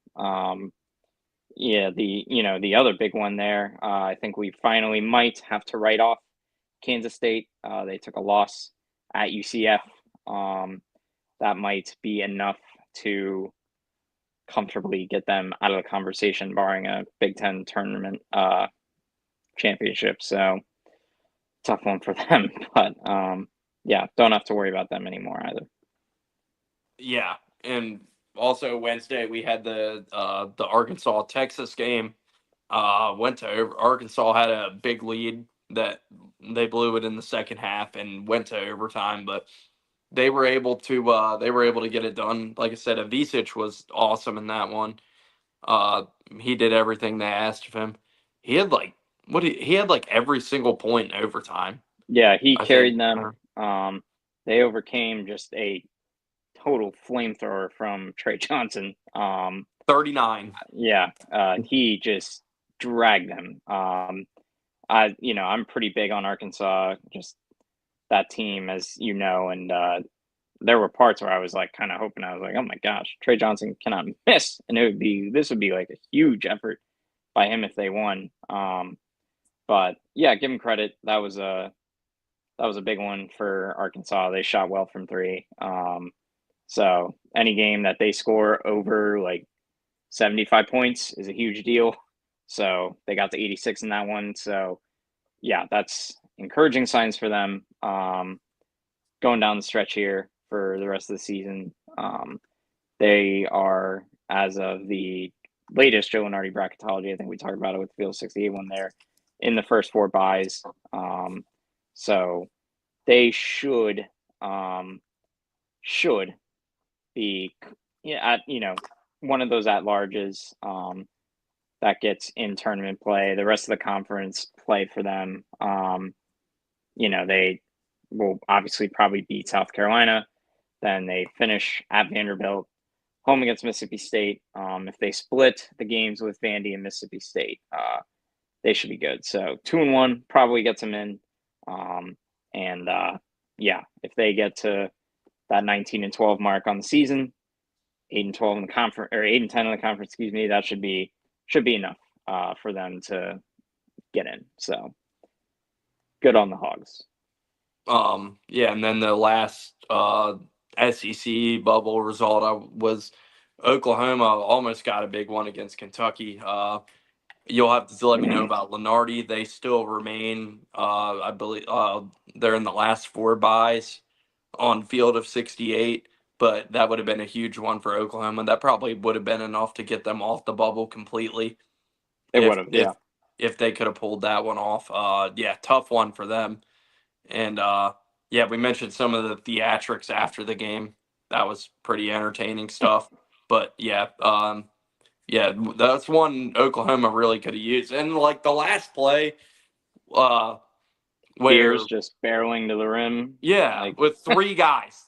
the other big one there. I think we finally might have to write off Kansas State. They took a loss at UCF. That might be enough to comfortably get them out of the conversation, barring a Big Ten tournament championship. So tough one for them, but don't have to worry about them anymore either. Yeah, and also Wednesday we had the Arkansas Texas game. Went to Arkansas had a big lead that they blew it in the second half and went to overtime, but they were able to get it done. Like I said, Avicic was awesome in that one. He did everything they asked of him. He had he had like every single point in overtime. Yeah, he I carried think. them. They overcame just a total flamethrower from Trey Johnson. 39. Yeah, he just dragged them. I'm pretty big on Arkansas, just that team, as you know, and there were parts where I was like kind of hoping, I was like, oh my gosh, Trey Johnson cannot miss, and this would be like a huge effort by him if they won. But yeah, give him credit. That was a big one for Arkansas. They shot well from three. So any game that they score over like 75 points is a huge deal. So they got to 86 in that one. So yeah, that's encouraging signs for them going down the stretch here for the rest of the season. They are, as of the latest Joe Lenardi bracketology, I think we talked about it with Field 68 one there, in the first 4 buys. So they should be at one of those at larges that gets in tournament play. The rest of the conference play for them. They will obviously probably beat South Carolina. Then they finish at Vanderbilt, home against Mississippi State. If they split the games with Vandy and Mississippi State, they should be good. So 2-1 probably gets them in. If they get to that 19-12 mark on the season, 8-12 in the conference, or 8-10 in the conference, excuse me, that should be enough for them to get in. So good on the Hogs. And then the last SEC bubble result was Oklahoma almost got a big one against Kentucky. You'll have to let me know about Lenardi. They still remain, I believe, they're in the last 4 buys on field of 68, but that would have been a huge one for Oklahoma. That probably would have been enough to get them off the bubble completely. It would have, yeah. If they could have pulled that one off. Tough one for them. And we mentioned some of the theatrics after the game. That was pretty entertaining stuff. But that's one Oklahoma really could have used. And like the last play, where Fears just barreling to the rim. Yeah, with 3 guys.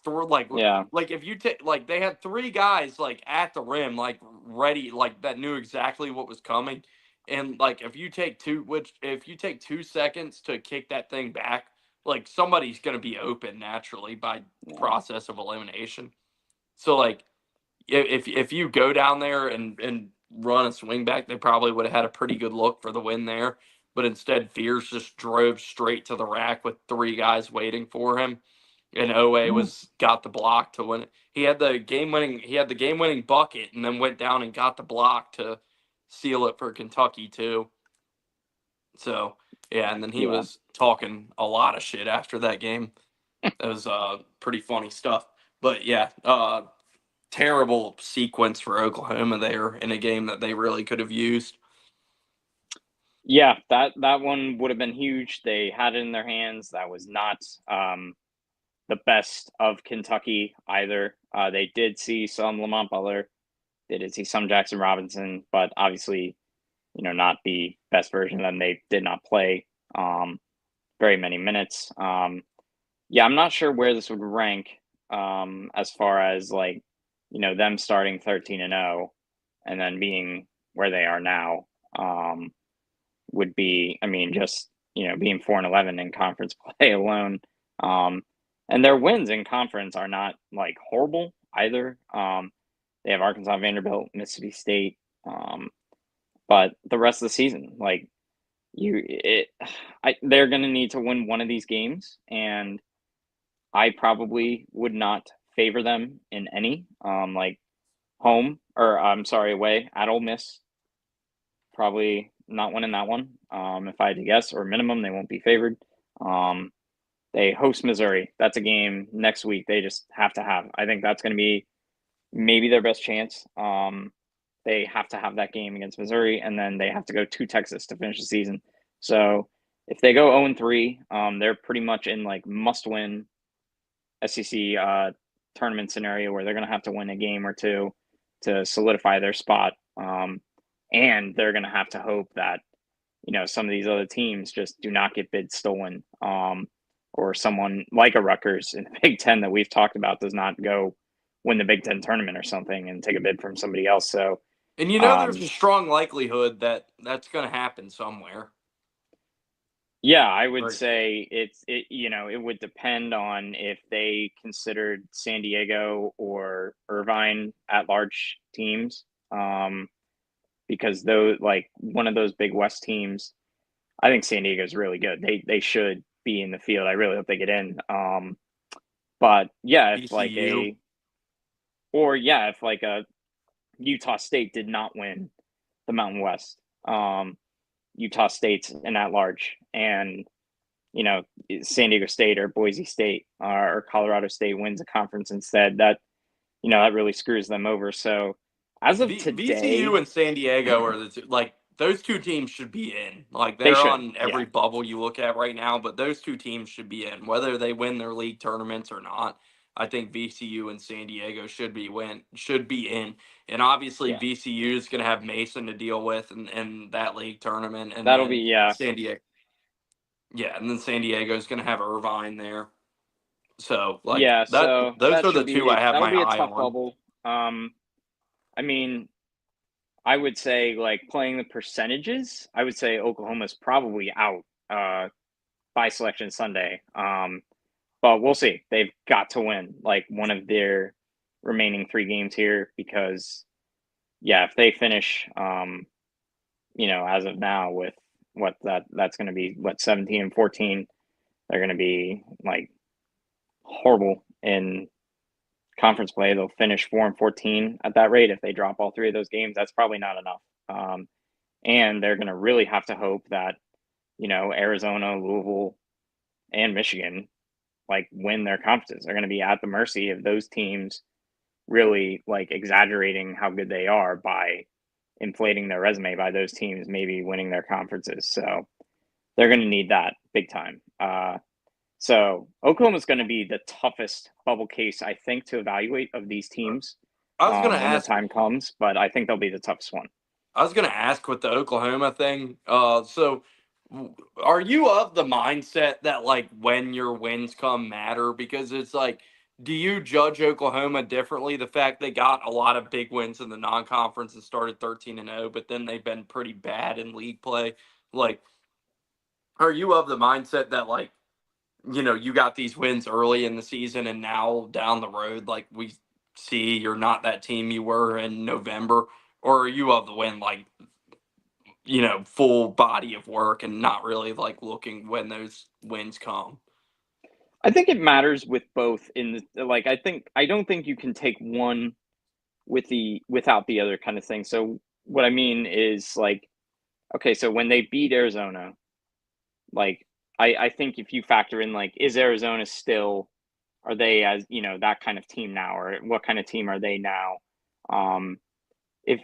Yeah. Like if you take, like, they had 3 guys like at the rim, like ready, like that knew exactly what was coming. And like if you take 2 seconds to kick that thing back, like somebody's gonna be open naturally by process of elimination. So like if you go down there and run a swing back, they probably would have had a pretty good look for the win there. But instead, Fears just drove straight to the rack with 3 guys waiting for him, and OA got the block to win it. He had the game winning bucket, and then went down and got the block to seal it for Kentucky too. So and then he was talking a lot of shit after that game. It was pretty funny stuff. But terrible sequence for Oklahoma there in a game that they really could have used. Yeah, that one would have been huge. They had it in their hands. That was not the best of Kentucky either. They did see some Lamont Butler. They did see some Jackson Robinson, but obviously, not the best version of them. They did not play very many minutes. Yeah, I'm not sure where this would rank as far as them starting 13-0 and then being where they are now would be. I mean, just being 4-11 in conference play alone, and their wins in conference are not horrible either. They have Arkansas, Vanderbilt, Mississippi State, but the rest of the season, they're going to need to win one of these games, and I probably would not favor them in any. Home, or I'm sorry, away at Ole Miss, probably not winning that one. If I had to guess, or minimum, they won't be favored. They host Missouri. That's a game next week. They just have to have. I think that's going to be maybe their best chance. They have to have that game against Missouri, and then they have to go to Texas to finish the season. So if they go 0-3, they're pretty much in must-win SEC tournament scenario where they're going to have to win a game or two to solidify their spot. And they're going to have to hope that, some of these other teams just do not get bids stolen. Or someone like a Rutgers in the Big Ten that we've talked about does not go win the Big Ten tournament or something and take a bid from somebody else. So, And there's a strong likelihood that that's going to happen somewhere. Yeah, I would say it would depend on if they considered San Diego or Irvine at large teams. Because those one of those Big West teams, I think San Diego is really good. They should be in the field. I really hope they get in. But yeah, if VCU. if a Utah State did not win the Mountain West, Utah State's an at-large, and San Diego State or Boise State or Colorado State wins a conference instead, that really screws them over. So as of today, VCU and San Diego are the two, those two teams should be in. They They're should, on every yeah. bubble you look at right now, but those two teams should be in, whether they win their league tournaments or not. I think VCU and San Diego should be in, and obviously Yeah. VCU is going to have Mason to deal with in that league tournament, and That'll then be San Diego. Yeah, and then San Diego is going to have Irvine there. So so those that are the should two I have that'll my be a eye tough on. bubble. I mean, I would say playing the percentages, I would say Oklahoma's probably out by Selection Sunday. But we'll see. They've got to win one of their remaining 3 games here, because if they finish as of now with that's going to be 17 and 14, they're going to be horrible in conference play. They'll finish 4-14 at that rate. If they drop all 3 of those games, that's probably not enough. And they're going to really have to hope that Arizona, Louisville, and Michigan win their conferences. They're going to be at the mercy of those teams really exaggerating how good they are by inflating their resume by those teams maybe winning their conferences. So they're going to need that big time. So Oklahoma's going to be the toughest bubble case, I think, to evaluate of these teams I was going to when the ask. time comes, but I think they'll be the toughest one. I was going to ask with the Oklahoma thing. So are you of the mindset that when your wins come matter? Because it's do you judge Oklahoma differently? The fact they got a lot of big wins in the non-conference and started 13-0, but then they've been pretty bad in league play. Are you of the mindset that you got these wins early in the season, and now down the road, we see you're not that team you were in November? Or are you of the win, full body of work and not really looking when those wins come? I think it matters with both. I don't think you can take one without the other kind of thing. So what I mean is okay, so when they beat Arizona, I think if you factor in is Arizona still, are they as that kind of team now, or what kind of team are they now? If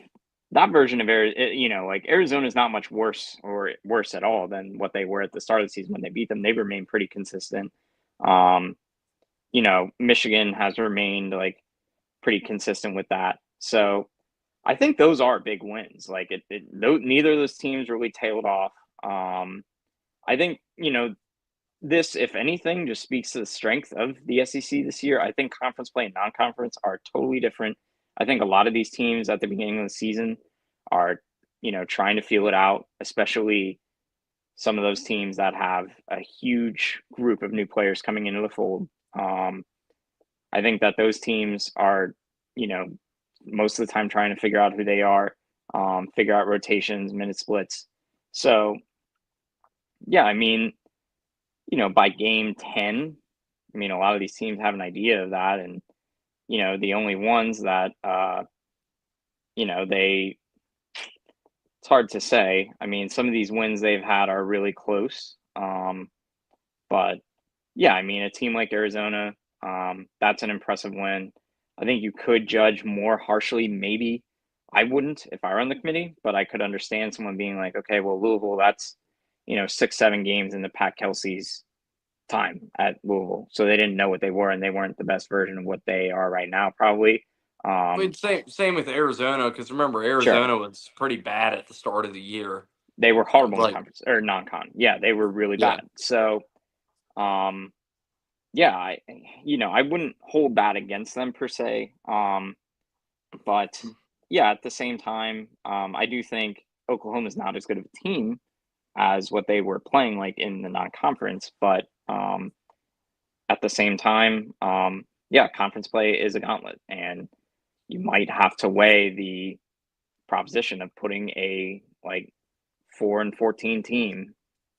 that version of Arizona is not much worse or worse at all than what they were at the start of the season when they beat them. They've remained pretty consistent. Michigan has remained pretty consistent with that. So I think those are big wins. Like neither of those teams really tailed off. I think, this, if anything, just speaks to the strength of the SEC this year. I think conference play and non-conference are totally different. I think a lot of these teams at the beginning of the season are, trying to feel it out, especially some of those teams that have a huge group of new players coming into the fold. I think that those teams are, most of the time trying to figure out who they are, figure out rotations, minute splits. So, yeah, I mean, by game 10, I mean, a lot of these teams have an idea of that. And, the only ones that, it's hard to say. I mean, some of these wins they've had are really close. But yeah, I mean, a team like Arizona, that's an impressive win. I think you could judge more harshly. Maybe I wouldn't if I were on the committee, but I could understand someone being like, okay, well, Louisville, that's, 6-7 games into Pat Kelsey's time at Louisville. So they didn't know what they were, and they weren't the best version of what they are right now, probably. Same with Arizona, because remember, Arizona was pretty bad at the start of the year. They were horrible in conference or non-con. Yeah, they were really bad. So, yeah, I wouldn't hold that against them per se. But yeah, at the same time, I do think Oklahoma's not as good of a team as what they were playing like in the non-conference. But at the same time, yeah, conference play is a gauntlet, and you might have to weigh the proposition of putting a 4-14 team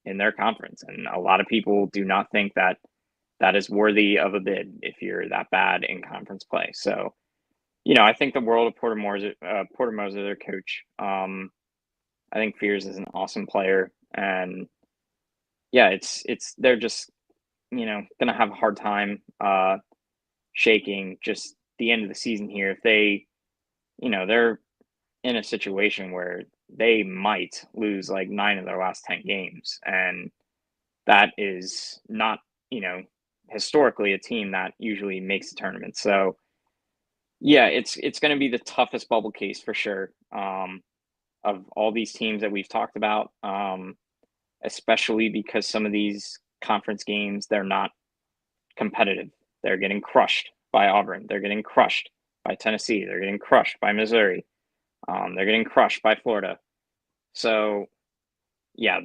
in their conference. And a lot of people do not think that that is worthy of a bid if you're that bad in conference play. So, I think the world of Porter Moser, their coach. I think Fears is an awesome player, and yeah, they're just gonna have a hard time shaking just the end of the season here if they, they're in a situation where they might lose 9 of their last 10 games, and that is not historically a team that usually makes the tournament. So yeah, it's going to be the toughest bubble case for sure, of all these teams that we've talked about, especially because some of these conference games, they're not competitive. They're getting crushed by Auburn. They're getting crushed by Tennessee. They're getting crushed by Missouri. They're getting crushed by Florida. So yeah,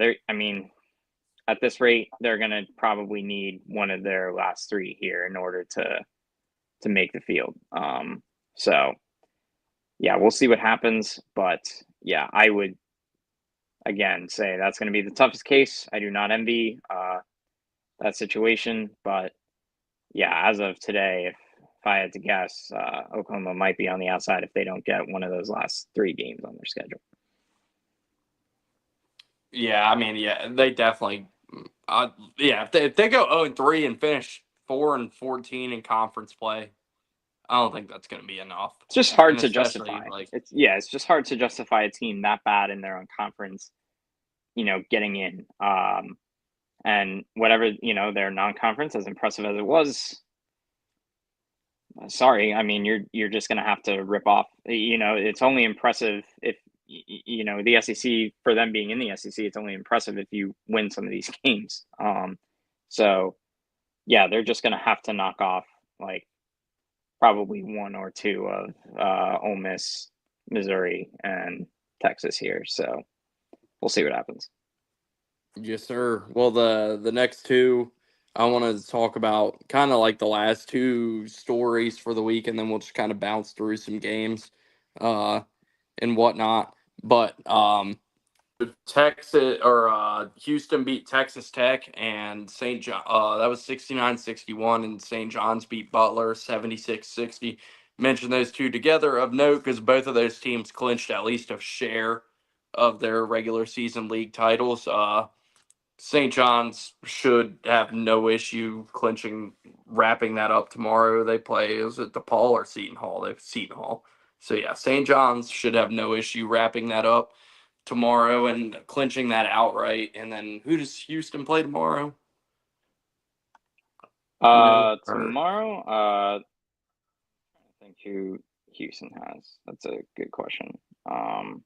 at this rate, they're going to probably need one of their last 3 here in order to make the field. So yeah, we'll see what happens. But yeah, I would again say that's going to be the toughest case. I do not envy that situation, but yeah, as of today, if I had to guess, Oklahoma might be on the outside if they don't get one of those last 3 games on their schedule. Yeah, I mean, yeah, they definitely. Yeah, if they go 0-3 and finish 4-14 in conference play, I don't think that's going to be enough. It's just hard to justify. It's just hard to justify a team that bad in their own conference, getting in. And whatever, their non-conference, as impressive as it was, sorry, I mean, you're just going to have to rip off. It's only impressive if the SEC, for them being in the SEC, it's only impressive if you win some of these games. So yeah, they're just going to have to knock off probably 1 or 2 of Ole Miss, Missouri, and Texas here. So we'll see what happens. Yes, sir. Well, the next 2, I wanted to talk about kind of the last 2 stories for the week, and then we'll just kind of bounce through some games and whatnot. But Texas or Houston beat Texas Tech, and St. John. That was 69-61, and St. John's beat Butler 76-60. Mentioned those 2 together of note because both of those teams clinched at least a share of their regular season league titles. St. John's should have no issue wrapping that up tomorrow. They play, is it DePaul or Seton Hall? They have Seton Hall. So yeah, St. John's should have no issue wrapping that up tomorrow and clinching that outright. And then who does Houston play tomorrow? Tomorrow, think who Houston has. That's a good question. Off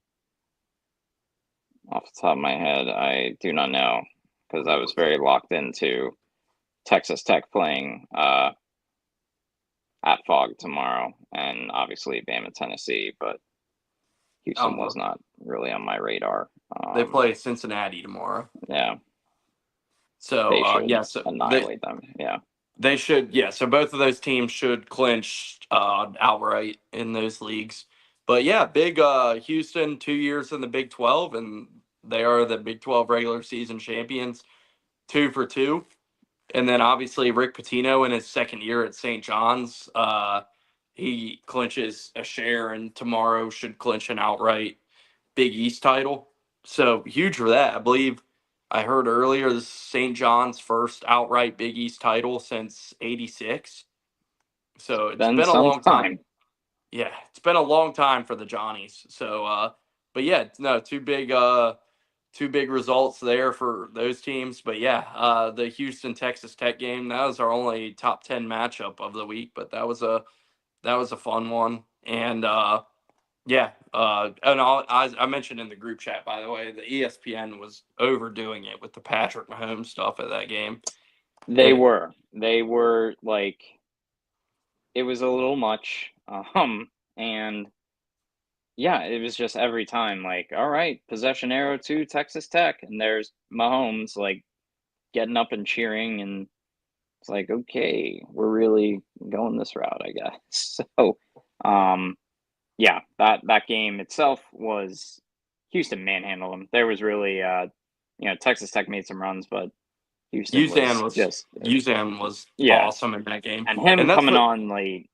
the top of my head, I do not know because I was very locked into Texas Tech playing at Fog tomorrow, and obviously Bama, Tennessee, but Houston was not really on my radar. They play Cincinnati tomorrow. Yeah. So they should so annihilate them. Yeah. They should, yeah. So both of those teams should clinch outright in those leagues. But yeah, big Houston, 2 years in the Big 12, and they are the Big 12 regular season champions, 2 for 2. And then obviously Rick Pitino in his second year at St. John's, he clinches a share, and tomorrow should clinch an outright Big East title. So huge for that. I believe I heard earlier this is St. John's first outright Big East title since '86. So it's been a some long time. Yeah, it's been a long time for the Johnnies. So but yeah, no, two big results there for those teams. But yeah, the Houston Texas Tech game, that was our only top 10 matchup of the week, but that was a fun one. And yeah, and I mentioned in the group chat, by the way, the ESPN was overdoing it with the Patrick Mahomes stuff at that game. They were like, it was a little much. And yeah, it was just every time like, all right, possession arrow to Texas Tech, and there's Mahomes like getting up and cheering, and it's like, okay, we're really going this route, I guess. So, yeah, that game itself was Houston manhandled them. There was really, Texas Tech made some runs, but Houston was yeah, awesome in that game, and him and coming on late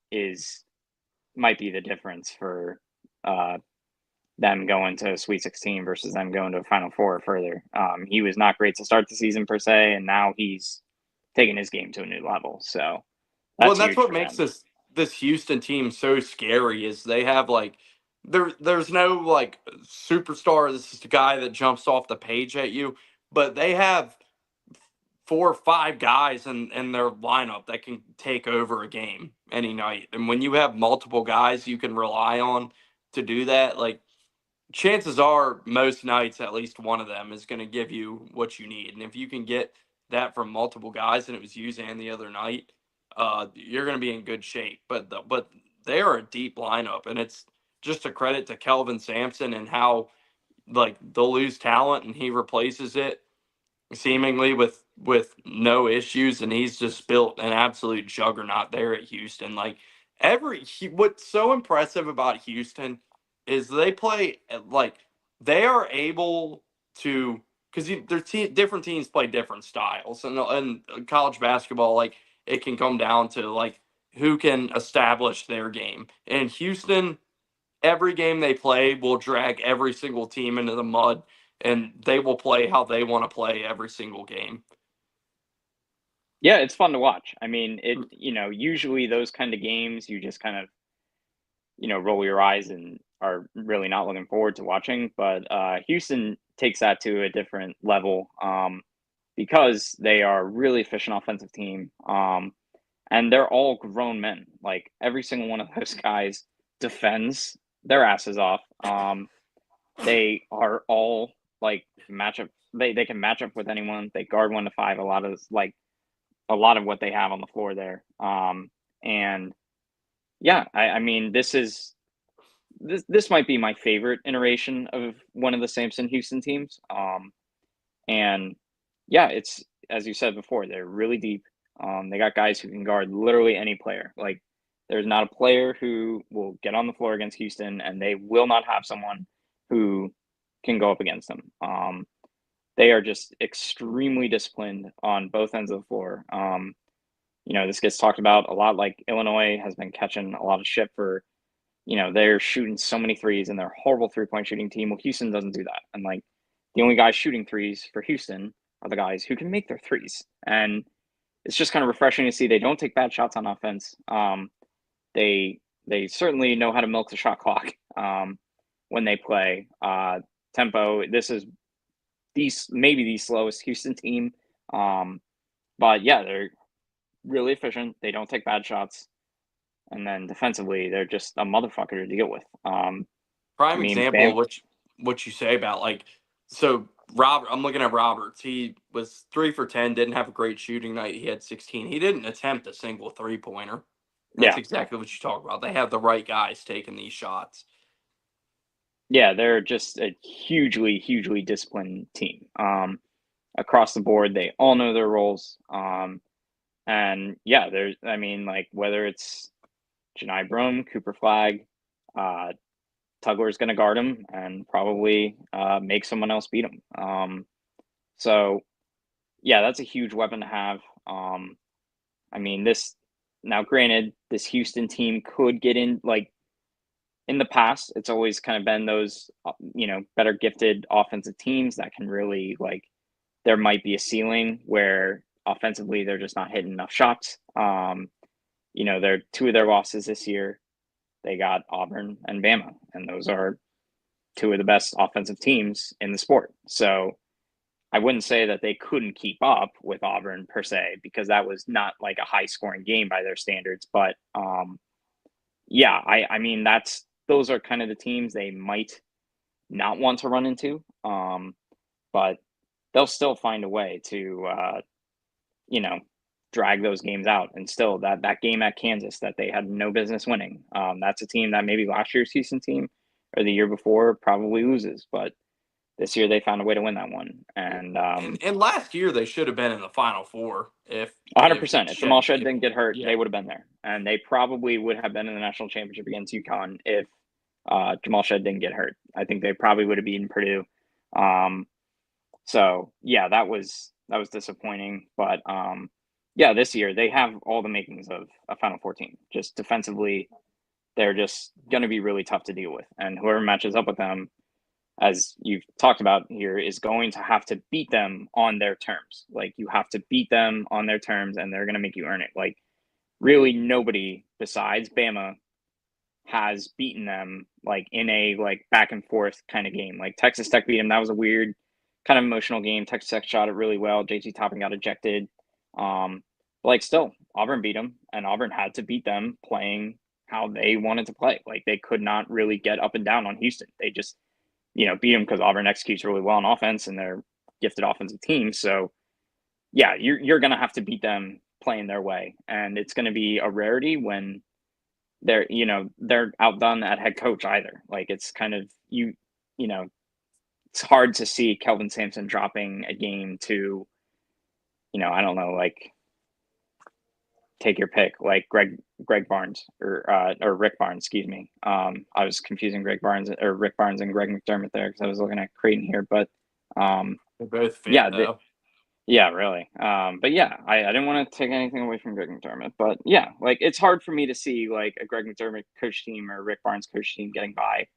might be the difference for them going to Sweet 16 versus them going to a Final Four further. He was not great to start the season per se, and now he's taking his game to a new level. So that's what makes this Houston team so scary is they have like there's no like superstar. This is the guy that jumps off the page at you, but they have 4 or 5 guys in their lineup that can take over a game any night. And when you have multiple guys you can rely on to do that, like chances are most nights at least one of them is going to give you what you need. And if you can get that from multiple guys, and it was Uzan the other night, you're going to be in good shape. But they are a deep lineup, and it's just a credit to Kelvin Sampson and how like they'll lose talent and he replaces it seemingly with no issues, and he's just built an absolute juggernaut there at Houston. Like what's so impressive about Houston is they play like they are able to, because different teams play different styles, and college basketball, like it can come down to like who can establish their game. And Houston, every game they play will drag every single team into the mud, and they will play how they want to play every single game. Yeah, it's fun to watch. I mean, usually those kind of games, you just kind of, roll your eyes and are really not looking forward to watching. But Houston takes that to a different level because they are a really efficient offensive team. And they're all grown men. Like every single one of those guys defends their asses off. They are all like matchup. They can match up with anyone. They guard 1 to 5. A lot of what they have on the floor there. And yeah, I mean, this might be my favorite iteration of one of the Samson Houston teams. And yeah, it's, as you said before, they're really deep. They got guys who can guard literally any player. Like there's not a player who will get on the floor against Houston and they will not have someone who can go up against them. They are just extremely disciplined on both ends of the floor. This gets talked about a lot. Like Illinois has been catching a lot of shit for, they're shooting so many threes and they're a horrible 3-point shooting team. Well, Houston doesn't do that. And like the only guys shooting threes for Houston are the guys who can make their threes. And it's just kind of refreshing to see they don't take bad shots on offense. They certainly know how to milk the shot clock when they play. Tempo, this is maybe the slowest Houston team. But yeah, they're really efficient. They don't take bad shots. and then defensively they're just a motherfucker to deal with. I Prime mean, example of what you say about like so Robert. I'm looking at Roberts. He was 3 for 10. Didn't have a great shooting night. He had 16. He didn't attempt a single 3-pointer. That's yeah, exactly what you talk about. They have the right guys taking these shots. yeah, they're just a hugely disciplined team. Across the board, they all know their roles. And yeah, there's, I mean, like whether it's Janai Brome, Cooper Flag, uh, Tugler's going to guard him and probably make someone else beat him. So yeah, that's a huge weapon to have. I mean, this now, granted, this Houston team could get in like in the past. It's always kind of been those better gifted offensive teams that can really like. There might be a ceiling where offensively they're just not hitting enough shots. They're two of their losses this year. They got Auburn and Bama, and those are two of the best offensive teams in the sport. So I wouldn't say that they couldn't keep up with Auburn per se, because that was not like a high scoring game by their standards. But yeah, I mean those are kind of the teams they might not want to run into. But they'll still find a way to drag those games out. And still that game at Kansas that they had no business winning. That's a team that maybe last year's Houston team or the year before probably loses, but this year they found a way to win that one. And And last year they should have been in the Final Four if 100%. If Jamal Shed Shed if didn't get hurt, yeah. they would have been there, and they probably would have been in the national championship against UConn if Jamal Shed didn't get hurt. I think they probably would have beaten Purdue. So yeah, that was disappointing. But yeah, this year they have all the makings of a Final Four team. Just defensively, they're just going to be really tough to deal with, and whoever matches up with them, as you've talked about here, is going to have to beat them on their terms. Like you have to beat them on their terms, and they're going to make you earn it. Like really, nobody besides Bama has beaten them like in a like back and forth kind of game. Like Texas Tech beat them. That was a weird kind of emotional game. Texas Tech shot it really well. JT Toppin got ejected. But like still, Auburn beat them, and Auburn had to beat them playing how they wanted to play. Like they could not really get up and down on Houston. They just beat them because Auburn executes really well on offense and they're gifted offensive team. So yeah, you're gonna have to beat them playing their way, and it's gonna be a rarity when they're outdone at head coach either. Like it's kind of you know it's hard to see Kelvin Sampson dropping a game to I don't know, like take your pick, like Greg Barnes or Rick Barnes, excuse me. I was confusing Rick Barnes and Greg McDermott there because I was looking at Creighton here, but They both yeah, fit though. yeah, really. But yeah, I didn't want to take anything away from Greg McDermott, but yeah, like it's hard for me to see like a Greg McDermott coach team or Rick Barnes coach team getting by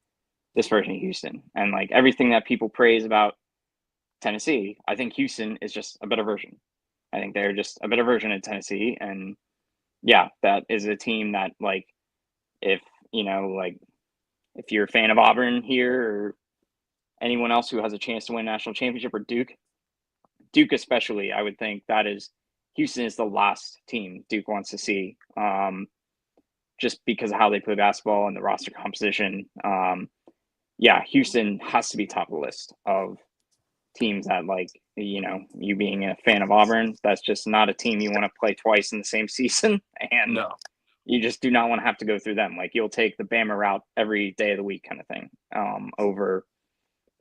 this version of Houston. And like everything that people praise about Tennessee, I think Houston is just a better version. I think they're just a better version of Tennessee. And yeah, that is a team that like if like if you're a fan of Auburn here or anyone else who has a chance to win a national championship, or Duke especially, I would think that is Houston is the last team Duke wants to see, just because of how they play basketball and the roster composition. Yeah, Houston has to be top of the list of teams that like you being a fan of Auburn. That's just not a team you want to play twice in the same season, and No. you just do not want to have to go through them. Like you'll take the Bama route every day of the week, kind of thing, over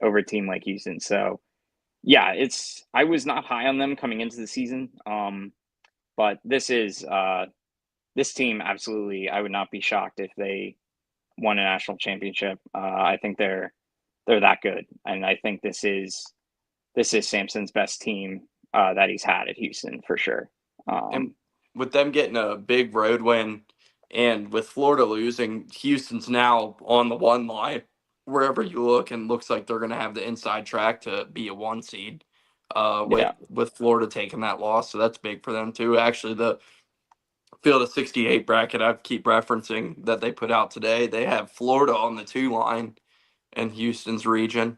a team like Houston. So yeah, I was not high on them coming into the season. But this team absolutely, I would not be shocked if they won a national championship. I think they're that good, and I think this is Sampson's best team that he's had at Houston for sure. And with them getting a big road win and with Florida losing, Houston's now on the one line wherever you look, and looks like they're going to have the inside track to be a 1 seed. Yeah, With Florida taking that loss, so that's big for them too. Actually, the Field of 68 bracket I keep referencing that they put out today, they have Florida on the 2 line in Houston's region.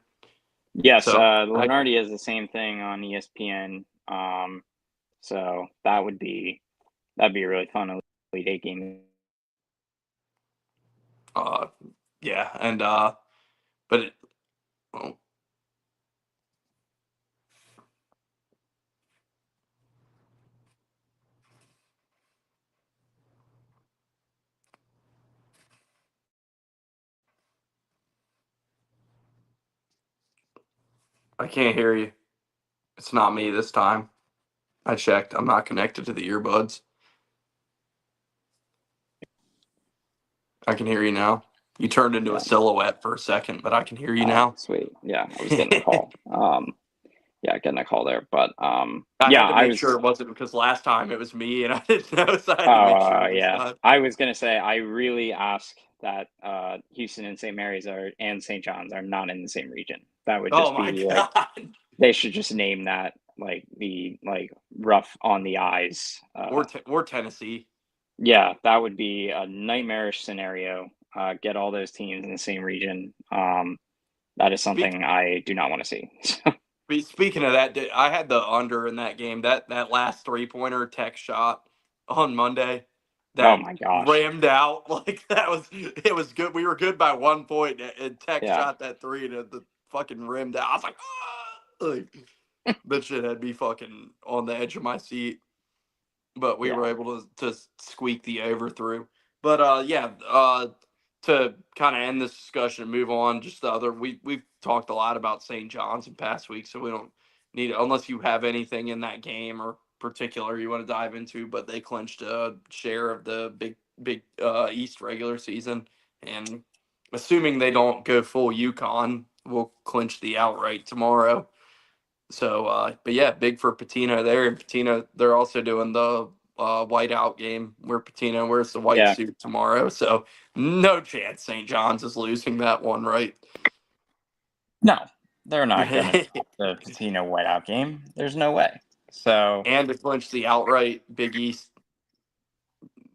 yes, So Lenardi has the same thing on ESPN. So that'd be a really fun Elite Eight game Yeah, and but well, I can't hear you. It's not me this time. I checked. I'm not connected to the earbuds. I can hear you now. You turned into a Yeah. silhouette for a second, but I can hear you now. Sweet. Yeah, I was getting a call. Getting a call there. But I yeah, had to I make was. sure it wasn't because last time it was me and I didn't know, so I had to make sure this Yeah. time. I was gonna say I really ask that Houston and St. Mary's and St. John's are not in the same region. That would Oh just my be like god. they should just name that like the rough on the eyes. We're Tennessee. Yeah, that would be a nightmarish scenario. Get all those teams in the same region. That is Speak, something I do not want to see. Speaking of that, I had the under in that game. That last 3-pointer tech shot on Monday, Oh that my gosh. rammed out like that was it was good. We were good by 1 point, and Tech Yeah. shot that three, and the fucking rimmed out. I was like, ah! Like that shit had me fucking on the edge of my seat. But we Yeah. were able to squeak the over through. But yeah, to kind of end this discussion and move on, just the other we've talked a lot about St. John's in past weeks, so we don't need unless you have anything in that game or particular you want to dive into. But they clinched a share of the big East regular season, and assuming they don't go full UConn, we'll clinch the outright tomorrow. So, but yeah, big for Patino there. And Patino, they're also doing the white out game where Patino wears the white Yeah. suit tomorrow. So, no chance St. John's is losing that one, right? No, they're not gonna And stop the Patino whiteout game. There's no way. So to clinch the outright Big East,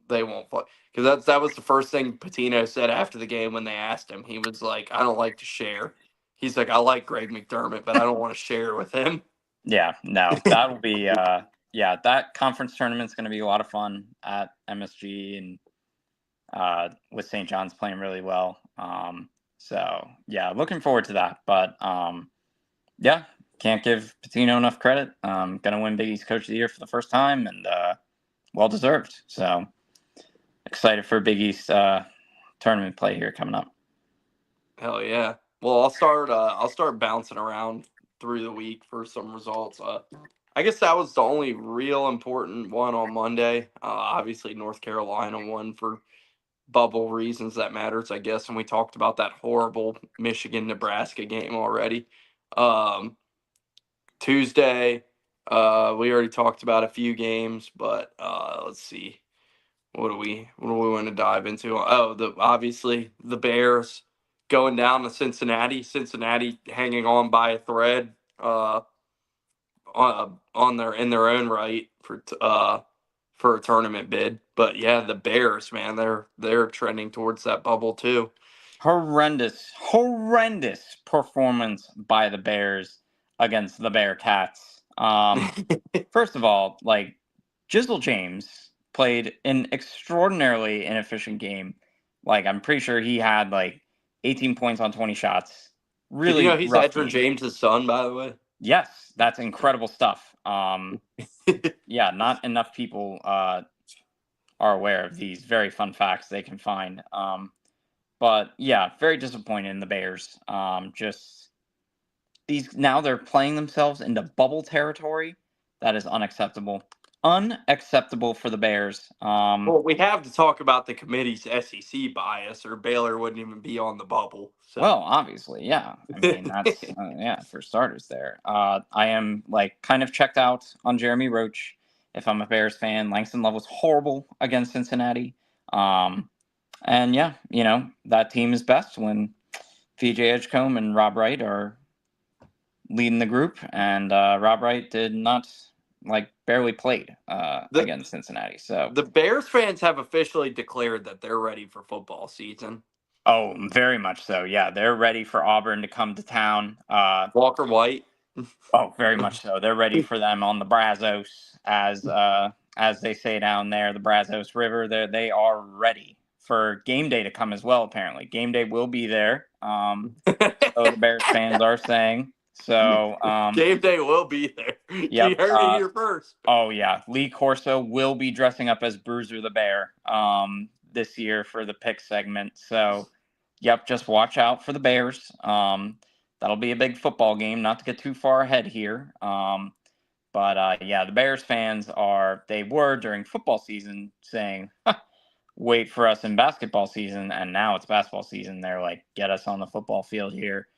they won't play. Because that was the first thing Patino said after the game when they asked him. He was like, I don't like to share. He's like, I like Greg McDermott, but I don't want to share with him. yeah, no, that'll be that conference tournament's gonna be a lot of fun at MSG and with St. John's playing really well. So yeah, looking forward to that. But yeah, can't give Patino enough credit. Gonna win Big East Coach of the Year for the first time and well deserved. So excited for Big East tournament play here coming up. Hell yeah. Well, I'll start bouncing around through the week for some results. I guess that was the only real important one on Monday. Obviously, North Carolina won for bubble reasons that matters, I guess, and we talked about that horrible Michigan Nebraska game already. Um, Tuesday, we already talked about a few games, but let's see. What do we want to dive into? Oh, obviously the Bears going down to Cincinnati. Cincinnati hanging on by a thread on their in their own right for a tournament bid. But yeah, the Bears, man, they're trending towards that bubble too. Horrendous performance by the Bears against the Bearcats. First of all, like Jizzle James played an extraordinarily inefficient game. Like I'm pretty sure he had like 18 points on 20 shots. Did you know Really he's rough Edger game. James' son, by the way? Yes, that's incredible stuff. Yeah, not enough people are aware of these very fun facts they can find. But yeah, very disappointed in the Bears. Just these now they're playing themselves into bubble territory. That is unacceptable. Unacceptable for the Bears. Well, we have to talk about the committee's SEC bias, or Baylor wouldn't even be on the bubble. So. Well, obviously, yeah. I mean, that's for starters. There, I am like kind of checked out on Jeremy Roach. If I'm a Bears fan, Langston Love was horrible against Cincinnati. And yeah, that team is best when VJ Edgecombe and Rob Wright are leading the group, and Rob Wright did not barely played the against Cincinnati. So the Bears fans have officially declared that they're ready for football season. oh, very much so. Yeah, they're ready for Auburn to come to town. Walker White. Oh, very much so. They're ready for them on the Brazos, as they say down there, the Brazos River. They are ready for game day to come as well. Apparently, game day will be there. So the Bears fans are saying. So game day will be there. Yep. You heard it here first. Oh yeah, Lee Corso will be dressing up as Bruiser the Bear this year for the pick segment. So, yep, just watch out for the Bears. That'll be a big football game. Not to get too far ahead here. But yeah, the Bears fans they were during football season saying, wait for us in basketball season, and now it's basketball season. They're like, get us on the football field here.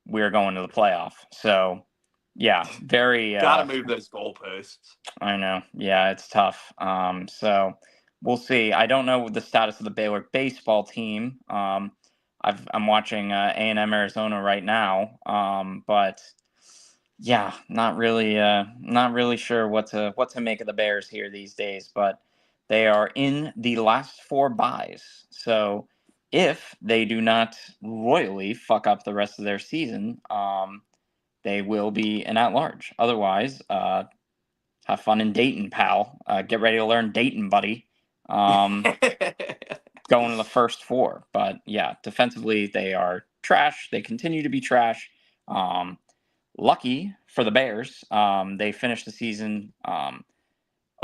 We're going to the playoff. So, yeah, very. Gotta move those goalposts. I know. Yeah, it's tough. So we'll see. I don't know the status of the Baylor baseball team. I'm watching A&M Arizona right now. But yeah, not really sure what to make of the Bears here these days. But they are in the last 4 byes. So if they do not royally fuck up the rest of their season, they will be an at-large. Otherwise, have fun in Dayton, pal. Get ready to learn Dayton, buddy. Going to the first 4. But yeah, defensively, they are trash. They continue to be trash. Lucky for the Bears, they finished the season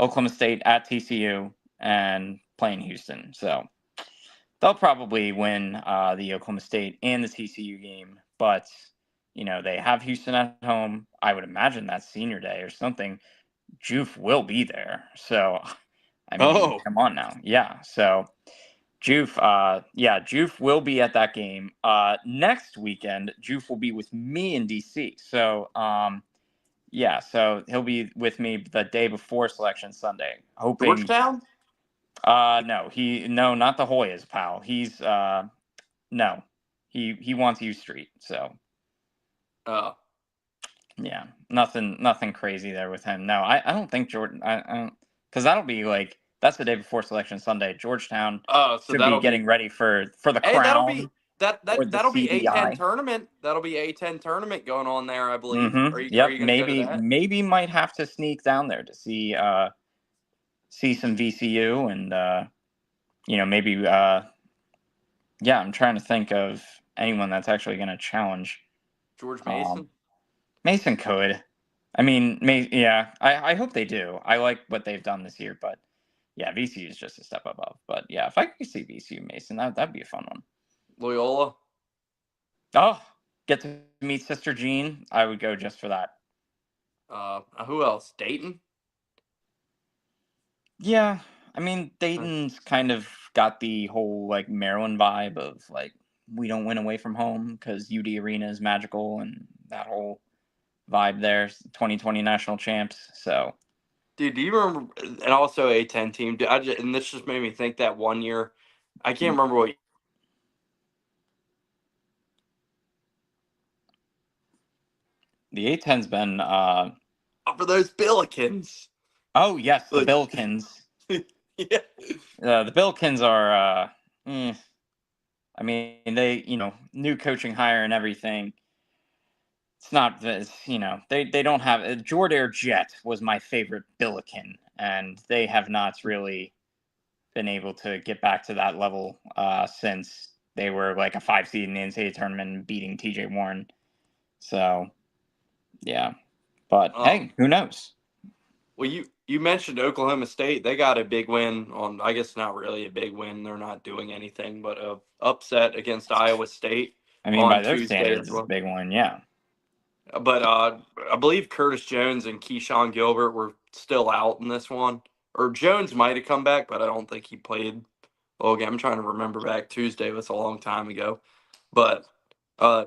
Oklahoma State at TCU and playing Houston. So they'll probably win the Oklahoma State and the TCU game. But, they have Houston at home. I would imagine that's senior day or something. Juve will be there. So, I mean, come on now. Yeah. So, Juve will be at that game. Next weekend, Juve will be with me in DC. So, so he'll be with me the day before Selection Sunday. Hoping. Georgetown? No, not the Hoyas, pal. He's no. He wants U Street. So. Yeah, nothing crazy there with him. No, I don't think Jordan. I don't, because that'll be like that's the day before Selection Sunday. Georgetown should be getting ready for the crown. That'll be CDI. A10 tournament. That'll be A10 tournament going on there, I believe. Mm-hmm. Are you going to go to that? Maybe might have to sneak down there to see some VCU and maybe I'm trying to think of anyone that's actually going to challenge George Mason. Mason could. I mean, I hope they do. I like what they've done this year, but yeah, VCU is just a step above. But yeah, if I could see VCU Mason, that'd be a fun one. Loyola. Oh, get to meet Sister Jean. I would go just for that. Who else? Dayton? Yeah, I mean, Dayton's kind of got the whole like Maryland vibe of like we don't win away from home because UD Arena is magical and that whole vibe there. 2020 national champs. So, dude, do you remember? And also A10 team. And this just made me think that one year. I can't remember what. The A10's been for those Billikens. Oh yes, the Billikens. Yeah. The Billikens are. I mean, they new coaching hire and everything. It's not this, they don't have Jordair Jet was my favorite Billiken, and they have not really been able to get back to that level since they were like a 5 seed in the NCAA tournament beating TJ Warren. So, yeah, but hey, who knows? Well, you mentioned Oklahoma State. They got a big win on. I guess not really a big win. They're not doing anything, but a upset against Iowa State. I mean, by their standards, it's a big one, yeah. But I believe Curtis Jones and Keyshawn Gilbert were still out in this one. Or Jones might have come back, but I don't think he played. Well, again, I'm trying to remember back. Tuesday was a long time ago. But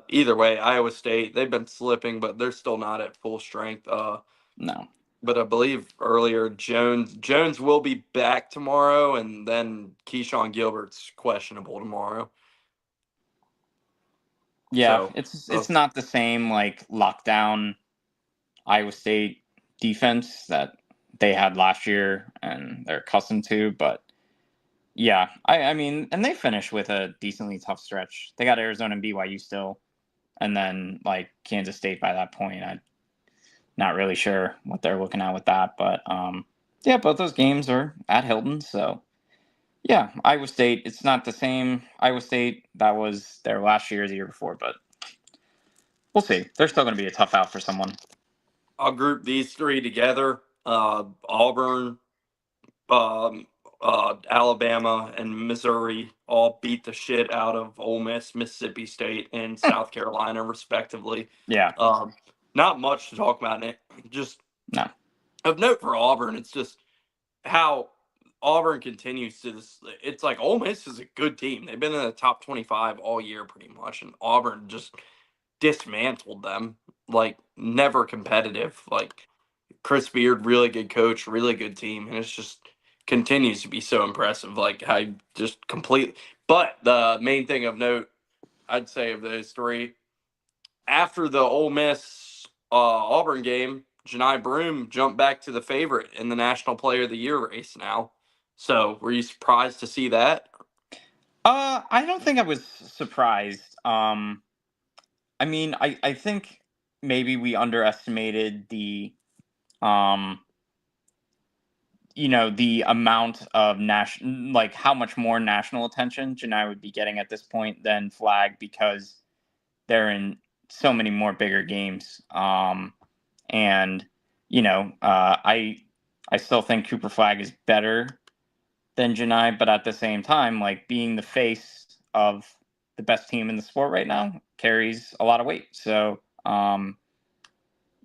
either way, Iowa State, they've been slipping, but they're still not at full strength. No. But I believe earlier Jones will be back tomorrow, and then Keyshawn Gilbert's questionable tomorrow. Yeah, so, it's not the same like lockdown Iowa State defense that they had last year and they're accustomed to, but yeah, I mean, and they finished with a decently tough stretch. They got Arizona and BYU still, and then like Kansas State by that point. I'm not really sure what they're looking at with that, but yeah, both those games are at Hilton, so Yeah, Iowa State. It's not the same Iowa State that was there last year or the year before, but we'll see. They're still going to be a tough out for someone. I'll group these three together. Auburn, um, Alabama, and Missouri all beat the shit out of Ole Miss, Mississippi State, and South Carolina, respectively. Yeah. Not much to talk about. It just No. of note for Auburn, it's just how Auburn continues to this. It's like Ole Miss is a good team. They've been in the top 25 all year, pretty much, and Auburn just dismantled them. Like never competitive. Like Chris Beard, really good coach, really good team, and it's just continues to be so impressive. Like I just complete. But the main thing of note, I'd say of those three, after the Ole Miss Auburn game, Janai Broom jumped back to the favorite in the National Player of the Year race now. So were you surprised to see that? I don't think I was surprised. I mean, I think maybe we underestimated the the amount of like how much more national attention Janai would be getting at this point than Flag, because they're in so many more bigger games. And I still think Cooper Flag is better than Janai, but at the same time, like being the face of the best team in the sport right now carries a lot of weight. So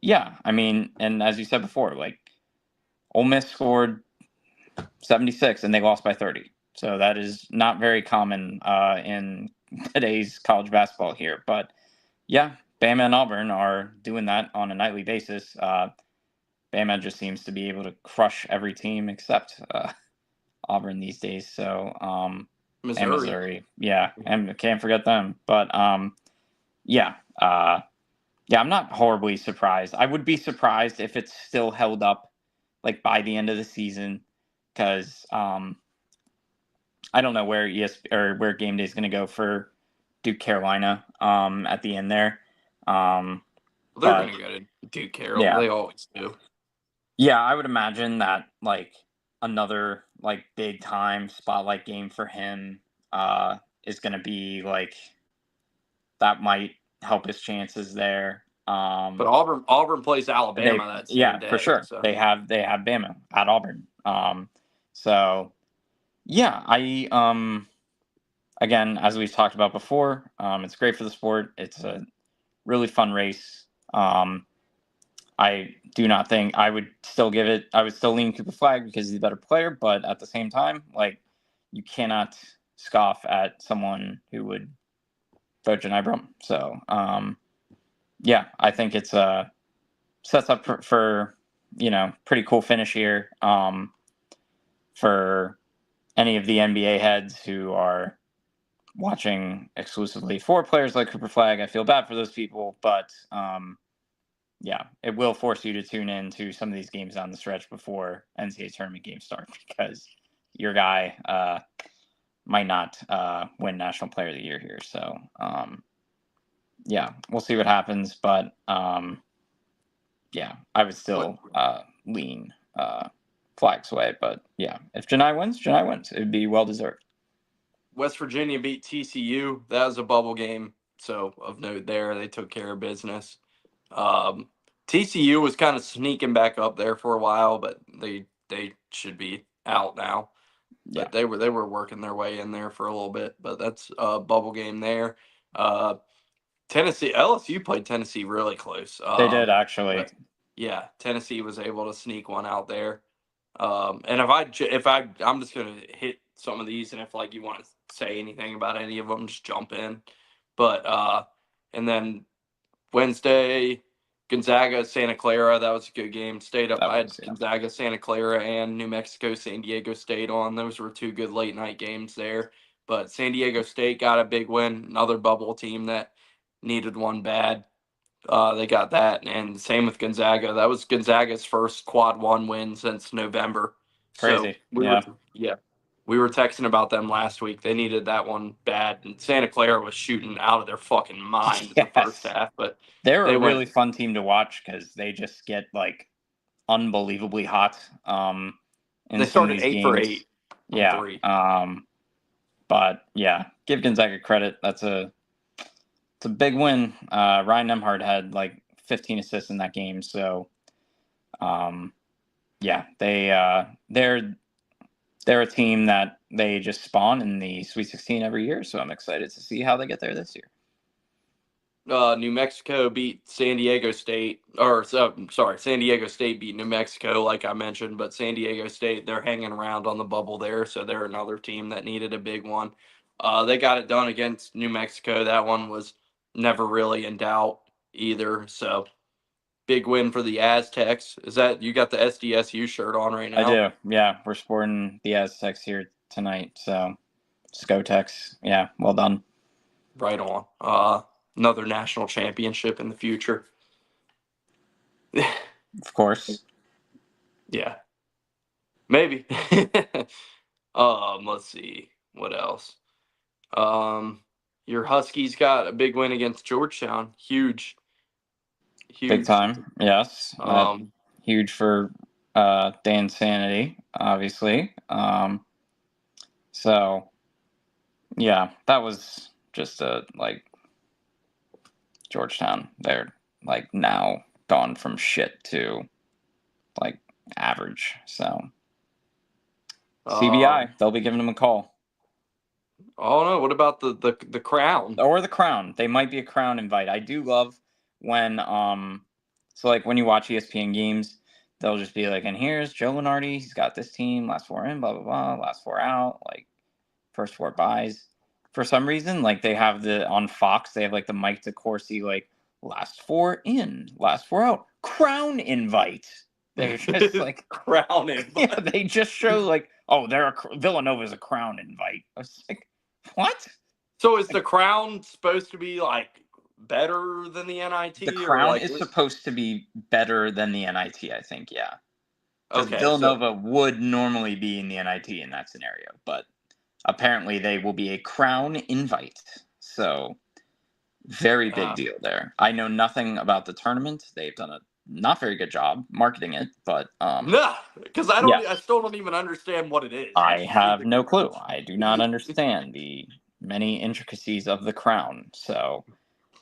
yeah, I mean, and as you said before, like Ole Miss scored 76 and they lost by 30. So that is not very common in today's college basketball here. But yeah, Bama and Auburn are doing that on a nightly basis. Bama just seems to be able to crush every team except Auburn these days. So and Missouri, yeah, and can't forget them. But yeah, I'm not horribly surprised. I would be surprised if it's still held up like by the end of the season, because I don't know where where Game Day is going to go for Duke Carolina at the end there. They're going to go to Duke Carolina. Yeah. They always do. Yeah, I would imagine that like another like big time spotlight game for him is going to be like that might help his chances there. But Auburn plays Alabama that same day. For sure. So. They have Bama at Auburn. So yeah, I again, as we've talked about before, it's great for the sport. It's a really fun race. I do not think I would still give it. I would still lean Cooper Flag because he's a better player, but at the same time, like you cannot scoff at someone who would vote Janai Broom. So yeah, I think it's sets up for pretty cool finish here for any of the NBA heads who are watching exclusively for players like Cooper Flag. I feel bad for those people, but yeah, it will force you to tune in to some of these games down the stretch before NCAA tournament games start, because your guy might not win National Player of the Year here. So yeah, we'll see what happens, but yeah, I would still lean Flag's way. But yeah, if Janai wins, Janai wins. It would be well deserved. West Virginia beat TCU. That was a bubble game, so of note there. They took care of business. TCU was kind of sneaking back up there for a while, but they should be out now. But they were working their way in there for a little bit. But that's a bubble game there. Tennessee, LSU played Tennessee really close. They did, actually. Yeah, Tennessee was able to sneak one out there. And I'm just gonna hit some of these, and if like you want to say anything about any of them, just jump in. But and then Wednesday, Gonzaga, Santa Clara. That was a good game. Stayed up. I had Gonzaga, Santa Clara, and New Mexico, San Diego State on. Those were two good late night games there. But San Diego State got a big win. Another bubble team that needed one bad. They got that, and same with Gonzaga. That was Gonzaga's first quad one win since November. Crazy. So we were texting about them last week. They needed that one bad, and Santa Clara was shooting out of their fucking mind in the first half. But they're a really fun team to watch because they just get like unbelievably hot. They started 8 for 8. Yeah. 3. But yeah, give Gonzaga credit. It's a big win. Ryan Nembhard had like 15 assists in that game. So, yeah, they're a team that they just spawn in the Sweet 16 every year. So I'm excited to see how they get there this year. New Mexico beat San Diego State, San Diego State beat New Mexico, like I mentioned, but San Diego State, they're hanging around on the bubble there, so they're another team that needed a big one. They got it done against New Mexico. That one was never really in doubt either, so big win for the Aztecs. Is that, you got the SDSU shirt on right now? I do, yeah. We're sporting the Aztecs here tonight, so Scotex, yeah, well done. Right on. Another national championship in the future. Of course. Yeah. Maybe. Let's see. What else? Your Huskies got a big win against Georgetown. Huge. Big time, yes. Huge for Dan Sanity, obviously. So, yeah, that was just Georgetown. They're like now gone from shit to like average. So CBI, they'll be giving them a call. Oh no, what about the Crown? Or the Crown. They might be a Crown invite. I do love when so like when you watch ESPN games, they'll just be like, and here's Joe Lunardi, he's got this team, last 4 in, blah blah blah, last 4 out, like first 4 buys. For some reason, like they have on Fox, they have like the Mike DeCourcy, like last 4 in, last 4 out, Crown invite. They're just like Crown invite. Yeah, they just show like, oh, Villanova's a Crown invite. I was like, what? So is the Crown supposed to be like better than the NIT? The Crown like, is supposed to be better than the NIT, I think, yeah. Because okay, Villanova would normally be in the NIT in that scenario, but apparently they will be a Crown invite. So very big deal there. I know nothing about the tournament. They've done a not very good job marketing it, but no, because I still don't even understand what it is. I have no clue. I do not understand the many intricacies of the Crown. So,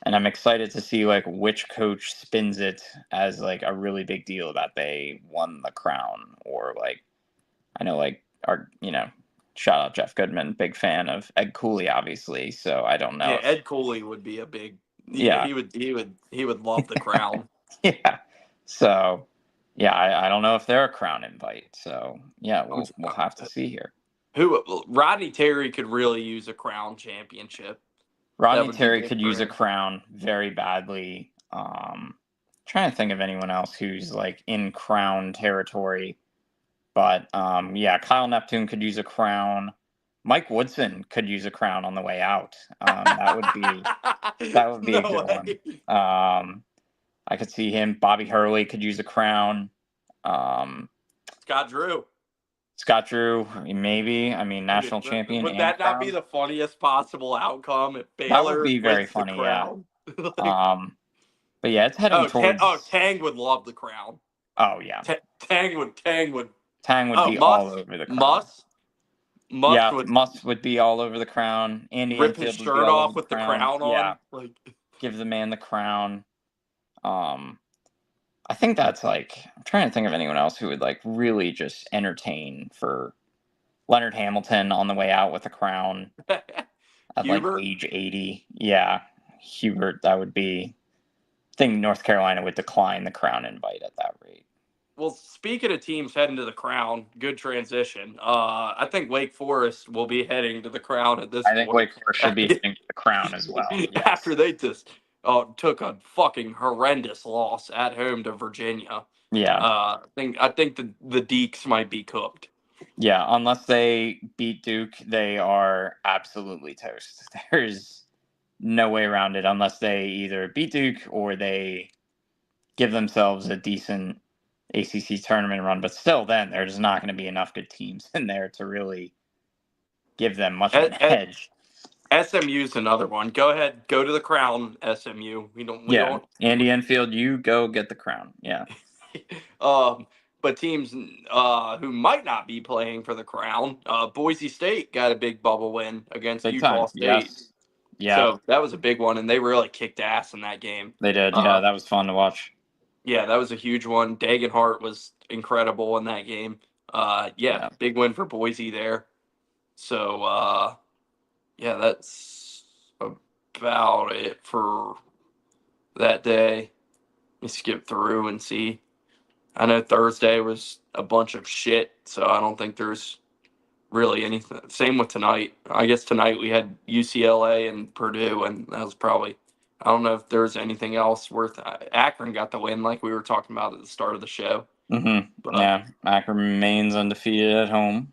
and I'm excited to see like which coach spins it as like a really big deal that they won the Crown, or like I know like our shout out Jeff Goodman, big fan of Ed Cooley, obviously. So I don't know. Yeah, Ed Cooley would be a big. Yeah, he would love the Crown. Yeah. So, yeah, I don't know if they're a Crown invite. So, yeah, we'll have to see here. Rodney Terry could really use a Crown championship. Rodney Terry could use a Crown very badly. Trying to think of anyone else who's like in Crown territory. But yeah, Kyle Neptune could use a Crown. Mike Woodson could use a Crown on the way out. That would be a good one. I could see him. Bobby Hurley could use a Crown. Scott Drew, maybe. I mean, national champion. Would that not be the funniest possible outcome if Baylor? That would be very funny, yeah. But yeah, it's heading towards. Tang would love the Crown. Oh yeah. Tang would be all over the Crown. Muss would be all over the Crown. Andy rip his shirt off with the crown on. Yeah. Like, give the man the crown. I think that's like, I'm trying to think of anyone else who would like really just entertain for Leonard Hamilton on the way out with a crown at like age 80. Yeah, Hubert, that would be. I think North Carolina would decline the Crown invite at that rate. Well, speaking of teams heading to the Crown, good transition. I think Wake Forest will be heading to the Crown at this point. I think Wake Forest should be heading to the Crown as well. Yes. After they just took a fucking horrendous loss at home to Virginia. Yeah. I think the Deeks might be cooked. Yeah, unless they beat Duke, they are absolutely toast. There's no way around it unless they either beat Duke or they give themselves a decent ACC tournament run. But still, then there's not going to be enough good teams in there to really give them much of an edge. SMU's another one. Go ahead, go to the Crown, SMU. We don't. Andy Enfield, you go get the Crown. Yeah. But but teams who might not be playing for the crown. Boise State got a big bubble win against Big Utah time. State. Yes. Yeah, So that was a big one, and they really kicked ass in that game. they did. Yeah, that was fun to watch. Yeah, that was a huge one. Dagenhart was incredible in that game. Yeah, big win for Boise there. So, yeah, that's about it for that day. Let me skip through and see. I know Thursday was a bunch of shit, so I don't think there's really anything. Same with tonight. I guess tonight we had UCLA and Purdue, and that was probably. I don't know if there's anything else worth. Akron got the win, like we were talking about at the start of the show. Yeah, Akron remains undefeated at home.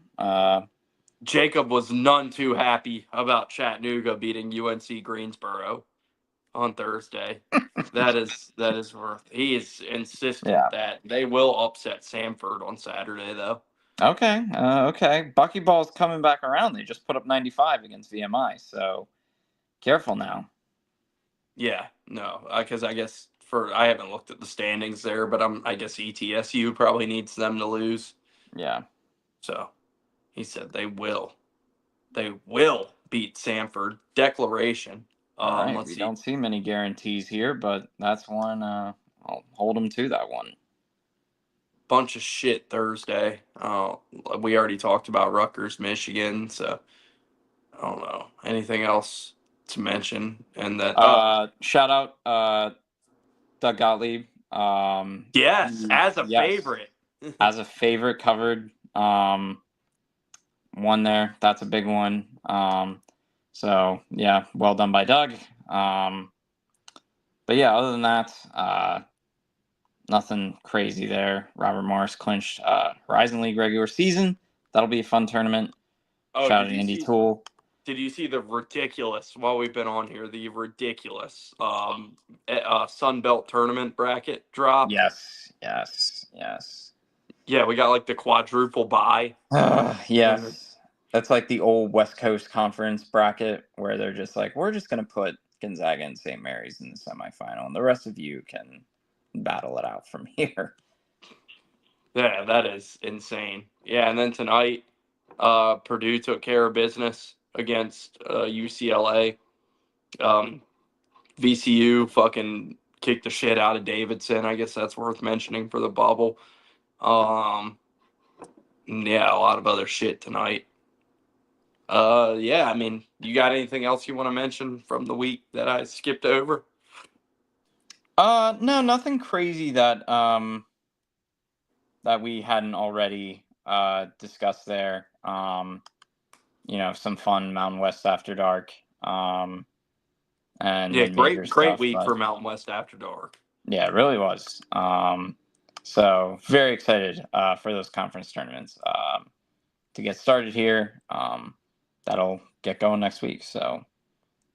Jacob was none too happy about Chattanooga beating UNC Greensboro on Thursday. that is worth. He is insistent that they will upset Samford on Saturday, though. Okay, okay. Buckyball's coming back around. They just put up 95 against VMI, so careful now. Yeah, no, because I guess I haven't looked at the standings there, but I guess ETSU probably needs them to lose. Yeah. So he said they will beat Samford. Declaration. All right. Let's We see. don't see many guarantees here, but that's one. I'll hold them to that one. Bunch of shit Thursday. We already talked about Rutgers, Michigan, so I don't know anything else to mention. And that shout out Doug Gottlieb. Yes, as a favorite. As a favorite covered one there. That's a big one. So yeah, well done by Doug. But yeah, other than that, nothing crazy there. Robert Morris clinched Horizon League regular season. That'll be a fun tournament. Shout out to Andy Toole. Did you see the ridiculous, while we've been on here, the ridiculous Sun Belt tournament bracket drop? Yes. Yeah, we got like the quadruple bye. Yes. That's like the old West Coast Conference bracket where they're just like, we're just going to put Gonzaga and St. Mary's in the semifinal, and the rest of you can battle it out from here. Yeah, that is insane. Yeah, and then tonight, Purdue took care of business against UCLA. VCU fucking kicked the shit out of Davidson. I guess that's worth mentioning for the bubble. Yeah, a lot of other shit tonight. Yeah, I mean, you got anything else you want to mention from the week that I skipped over? No, nothing crazy that that we hadn't already discussed there. You know, some fun Mountain West After Dark. And yeah, great week for Mountain West After Dark. Yeah, it really was. So very excited for those conference tournaments to get started here. That'll get going next week. So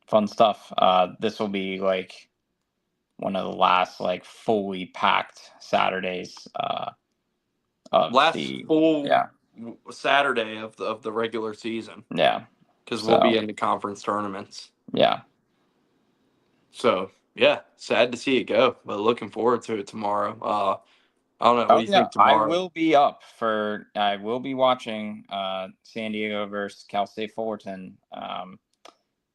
fun stuff. This will be like one of the last like fully packed Saturdays of Saturday of the regular season. Yeah, because we'll be in the conference tournaments. Yeah. So yeah, sad to see it go, but looking forward to it tomorrow. I don't know. What do you think tomorrow? I will be up for. I will be watching San Diego versus Cal State Fullerton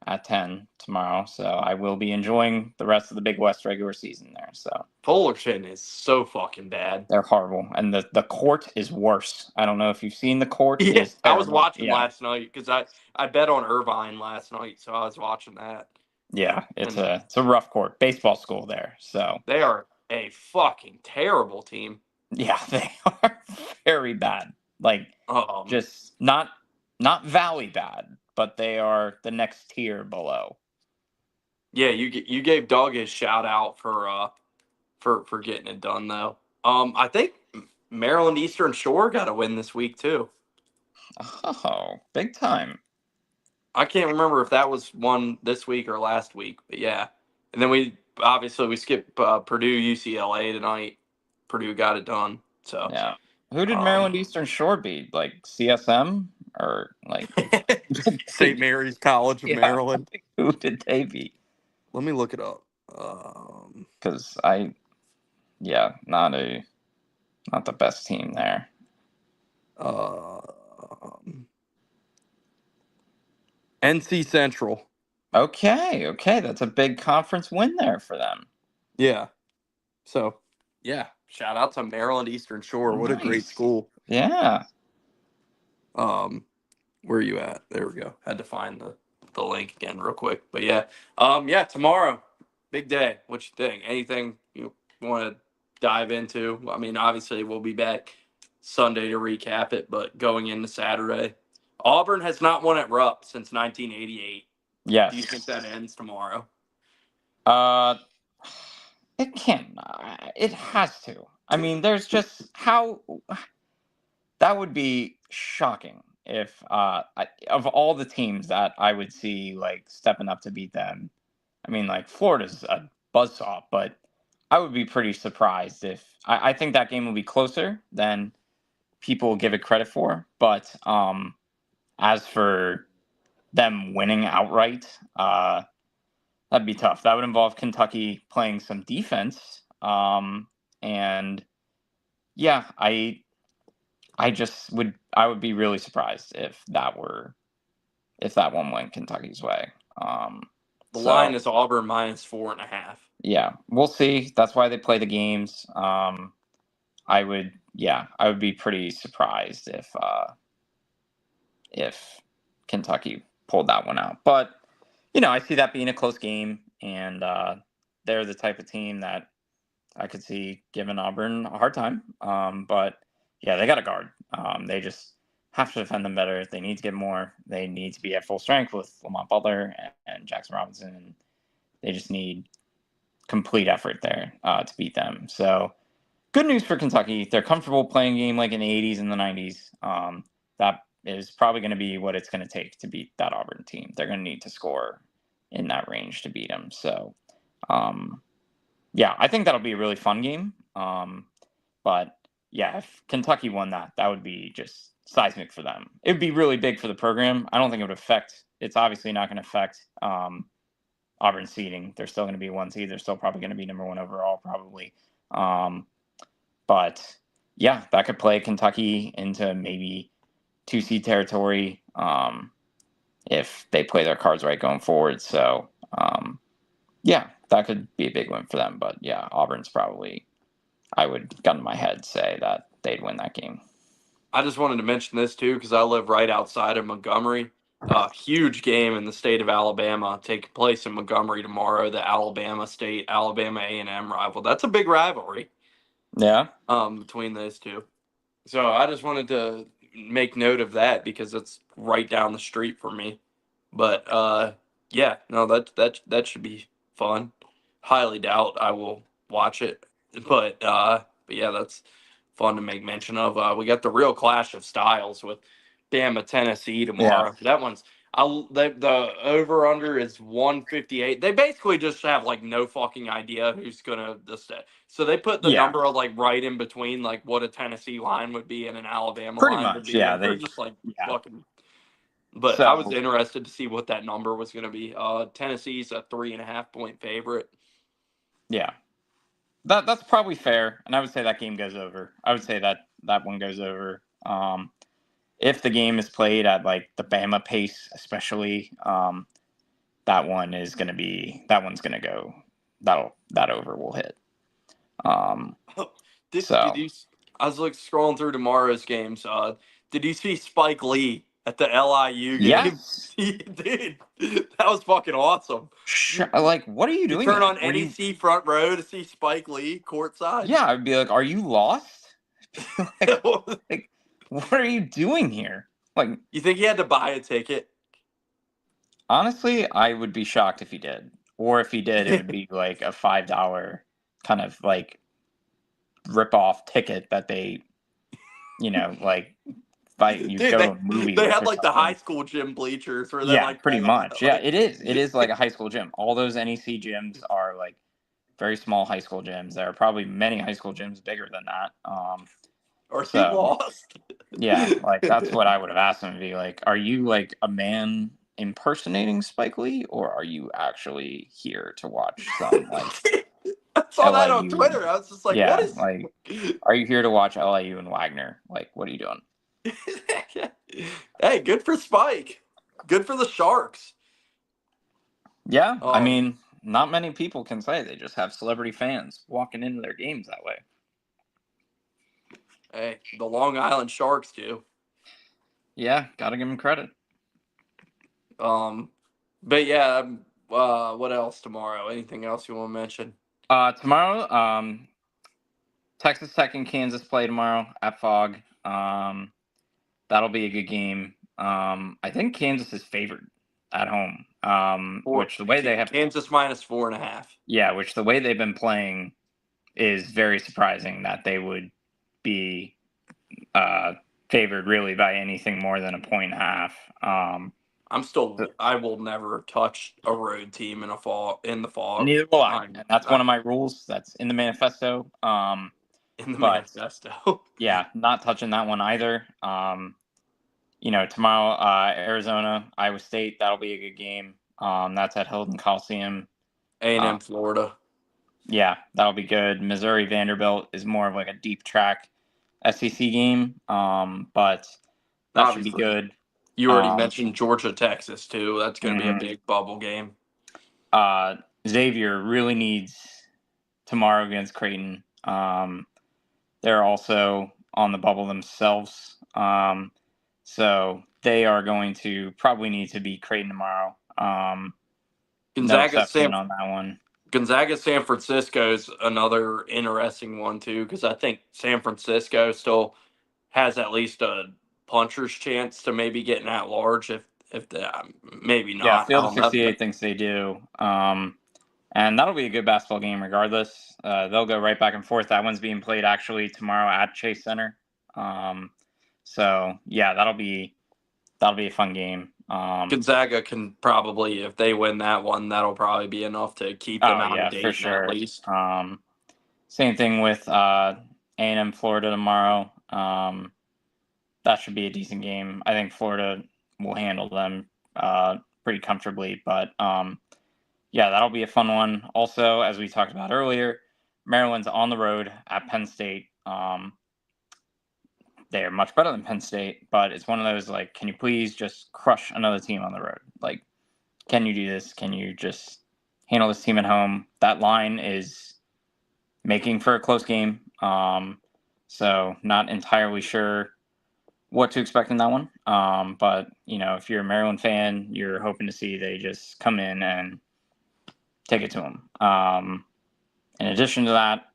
at 10 tomorrow. So I will be enjoying the rest of the Big West regular season there. So Fullerton is so fucking bad. They're horrible, and the court is worse. I don't know if you've seen the court. Yes, I was watching last night because I bet on Irvine last night, so I was watching that. Yeah, it's a rough court. Baseball school there, so they are a fucking terrible team. Yeah, they are very bad. Like just not Valley bad, but they are the next tier below. Yeah, you gave Doug his shout out for getting it done though. I think Maryland Eastern Shore got a win this week too. Oh, big time. I can't remember if that was one this week or last week, but yeah. And then we skipped Purdue UCLA tonight. Purdue got it done. So yeah. Who did Maryland Eastern Shore beat? Like CSM or like St. Mary's College of Maryland? Who did they beat? Let me look it up. Because not a Not the best team there. NC Central. Okay. That's a big conference win there for them. Yeah. So, yeah. Shout out to Maryland Eastern Shore. What a great Nice. school. Yeah. Where are you at? There we go. Had to find the link again real quick. But yeah. Yeah, tomorrow. Big day. What you think? Anything you want to dive into? I mean, obviously we'll be back Sunday to recap it, but going into Saturday. Auburn has not won at Rupp since 1988. Yes. Do you think that ends tomorrow? It can. It has to. I mean, there's just how that would be shocking if of all the teams that I would see like stepping up to beat them. I mean, like Florida's a buzzsaw, but I would be pretty surprised if I think that game will be closer than people give it credit for. But as for them winning outright, that'd be tough. That would involve Kentucky playing some defense. And yeah, I would be really surprised if that one went Kentucky's way. The line is Auburn -4.5. Yeah, we'll see. That's why they play the games. I would be pretty surprised if Kentucky pulled that one out. But I see that being a close game, and they're the type of team that I could see giving Auburn a hard time. But yeah, they got a guard. They just have to defend them better. They need to get more. They need to be at full strength with Lamont Butler and Jackson Robinson. And they just need complete effort there to beat them. So good news for Kentucky. They're comfortable playing a game like in the 80s and the 90s. That is probably going to be what it's going to take to beat that Auburn team. They're going to need to score in that range to beat them. So, yeah, I think that'll be a really fun game. But yeah, if Kentucky won that would be just seismic for them. It would be really big for the program. I don't think it would affect. It's obviously not going to affect Auburn's seeding. They're still going to be 1 seed. They're still probably going to be number 1 overall, probably. But yeah, that could play Kentucky into maybe 2 seed territory if they play their cards right going forward. So yeah, that could be a big win for them. But yeah, Auburn's probably, I would gun to my head say that they'd win that game. I just wanted to mention this too because I live right outside of Montgomery. Huge game in the state of Alabama taking place in Montgomery tomorrow. The Alabama A&M rival. That's a big rivalry. Yeah. Between those two. So I just wanted to make note of that because it's right down the street for me. But yeah, no, that should be fun. Highly doubt I will watch it, but yeah, that's fun to make mention of. We got the real clash of styles with Bama Tennessee tomorrow. Yeah. That one's the over under is 158. They basically just have like no fucking idea who's gonna so they put the number of like right in between like what a Tennessee line would be and an Alabama Pretty line much, would be. yeah. They're just like fucking. But So, I was interested to see what that number was going to be. Tennessee's a 3.5 point favorite. Yeah, that's probably fair, and I would say that game goes over. I would say that one goes over. If the game is played at like the Bama pace, especially, that one's going to go. That over will hit. I was like scrolling through tomorrow's games. Did you see Spike Lee at the LIU game? Yes. Dude, that was fucking awesome. Like, what are you doing? You turn on NEC front row to see Spike Lee courtside. Yeah, I'd be like, "Are you lost? like, what are you doing here?" Like, you think he had to buy a ticket? Honestly, I would be shocked if he did. Or if he did, it would be like a $5 kind of like rip-off ticket that they, like you go to a movie. They had like the high school gym bleachers. Where yeah, pretty much. Yeah, it is. It is like a high school gym. All those NEC gyms are like very small high school gyms. There are probably many high school gyms bigger than that. Are you lost? Yeah, like that's what I would have asked him to be like. Are you like a man impersonating Spike Lee, or are you actually here to watch some like saw that on LIU. Twitter. I was just like, Yeah, what is? like, are you here to watch LIU and Wagner? Like, what are you doing? Hey, good for Spike. Good for the Sharks. Yeah, I Um, mean, not many people can say they just have celebrity fans walking into their games that way. Hey, the Long Island Sharks do. Yeah, gotta give them credit. But yeah, what else tomorrow? Anything else you want to mention? Tomorrow, Texas Tech and Kansas play tomorrow at Fog. That'll be a good game. I think Kansas is favored at home. Which the way they have Kansas minus 4.5. Yeah, which the way they've been playing is very surprising that they would be favored really by anything more than a point and a half. I will never touch a road team in the fall. Neither will I, and that's one of my rules. That's in the manifesto. In the But manifesto. yeah, not touching that one either. Tomorrow, Arizona, Iowa State, that'll be a good game. That's at Hilton Coliseum. A&M, Florida. Yeah, that'll be good. Missouri, Vanderbilt is more of like a deep track SEC game, but that Obviously. should be good. You already mentioned Georgia, Texas, too. That's going to be a big bubble game. Xavier really needs tomorrow against Creighton. They're also on the bubble themselves. So they are going to probably need to beat Creighton tomorrow. No exception on that one. Gonzaga, San Francisco is another interesting one, too, because I think San Francisco still has at least a puncher's chance to maybe getting at large if maybe not. Yeah, Field of 68 thinks they do. And that'll be a good basketball game regardless. They'll go right back and forth. That one's being played actually tomorrow at Chase Center. So yeah, that'll be a fun game. Gonzaga can probably, if they win that one, that'll probably be enough to keep them out of Dayton, for sure. at least. Same thing with A&M Florida tomorrow. That should be a decent game. I think Florida will handle them pretty comfortably, but yeah, that'll be a fun one. Also, as we talked about earlier, Maryland's on the road at Penn State. They are much better than Penn State, but it's one of those like, can you please just crush another team on the road? Like, can you do this? Can you just handle this team at home? That line is making for a close game. So not entirely sure what to expect in that one. But if you're a Maryland fan, you're hoping to see they just come in and take it to them. In addition to that,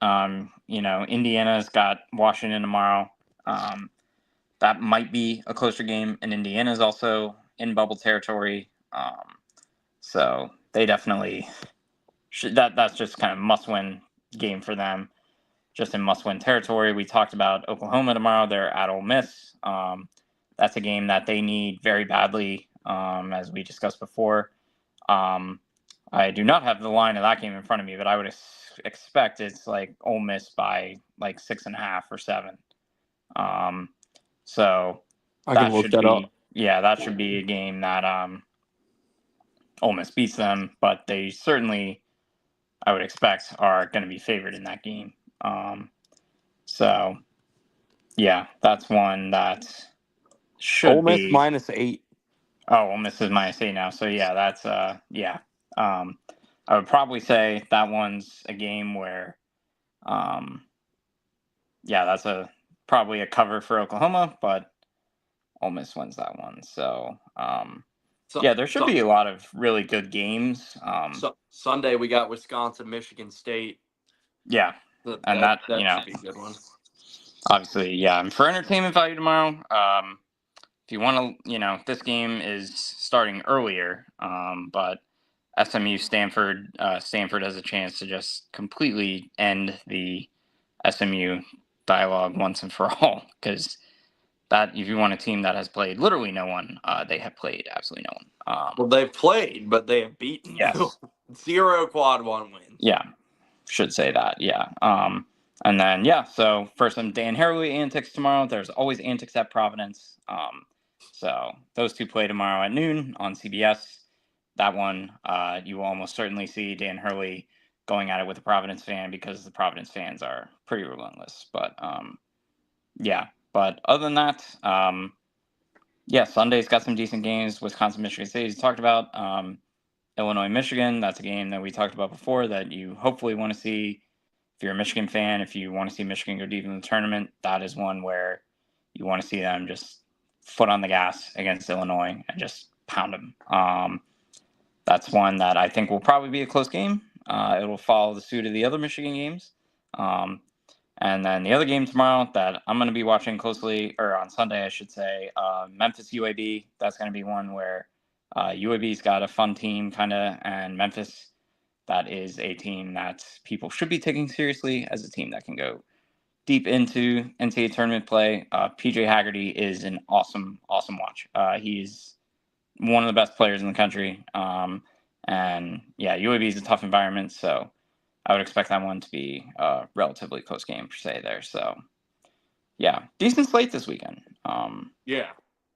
Indiana's got Washington tomorrow. That might be a closer game, and Indiana's also in bubble territory. So they definitely should. That's just kind of must-win game for them. Just in must-win territory. We talked about Oklahoma tomorrow. They're at Ole Miss. That's a game that they need very badly, as we discussed before. I do not have the line of that game in front of me, but I would expect it's like Ole Miss by like 6.5 or 7. So I can look that up. Yeah, that should be a game that Ole Miss beats them, but they certainly, I would expect, are going to be favored in that game. So yeah, that's one that should Ole Miss be -8. Oh, Ole Miss is -8 now. So yeah, that's yeah. I would probably say that one's a game where, yeah, that's probably a cover for Oklahoma, but Ole Miss wins that one. So, yeah, there should be a lot of really good games. Sunday we got Wisconsin, Michigan State. Yeah, and that should be a good one. Obviously, yeah. And for entertainment value tomorrow, if you want to, this game is starting earlier, but SMU Stanford has a chance to just completely end the SMU dialogue once and for all, because that, if you want a team that has played literally no one, they have played absolutely no one. Well, they've played, but they have beaten. Yes. 0 quad 1 wins. Yeah, should say that. Yeah. And then so for some Dan Harrowly antics tomorrow, there's always antics at Providence. So those two play tomorrow at noon on CBS. That one, you will almost certainly see Dan Hurley going at it with a Providence fan because the Providence fans are pretty relentless. But yeah. But other than that, yeah, Sunday's got some decent games. Wisconsin, Michigan State, as talked about. Illinois, Michigan, that's a game that we talked about before that you hopefully want to see. If you're a Michigan fan, if you want to see Michigan go deep in the tournament, that is one where you want to see them just foot on the gas against Illinois and just pound them. That's one that I think will probably be a close game. It will follow the suit of the other Michigan games. And then the other game tomorrow that I'm going to be watching closely, or on Sunday, I should say, Memphis UAB. That's going to be one where UAB's got a fun team, kind of, and Memphis, that is a team that people should be taking seriously as a team that can go deep into NCAA tournament play. PJ Haggerty is an awesome watch. He's one of the best players in the country. And yeah, UAB is a tough environment, so I would expect that one to be a relatively close game per se there. So yeah, decent slate this weekend. Yeah,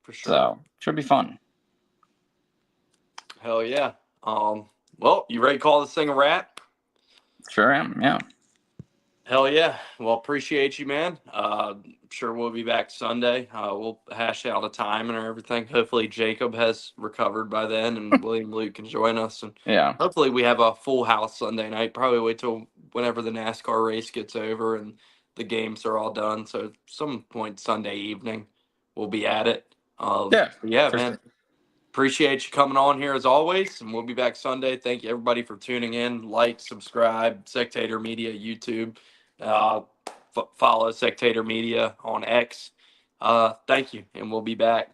for sure. So should be fun. Hell yeah. Well, you ready to call this thing a wrap? Sure am. Yeah. Hell yeah. Well, appreciate you, man. Sure we'll be back Sunday. We'll hash out a time and everything. Hopefully Jacob has recovered by then and William Luke can join us. And Yeah. hopefully we have a full house Sunday night. Probably wait till whenever the NASCAR race gets over and the games are all done. So some point Sunday evening we'll be at it. Yeah, man. Sure. Appreciate you coming on here as always, and we'll be back Sunday. Thank you everybody for tuning in. Like, subscribe, Sectator Media YouTube. Follow Sectator Media on X. Thank you, and we'll be back.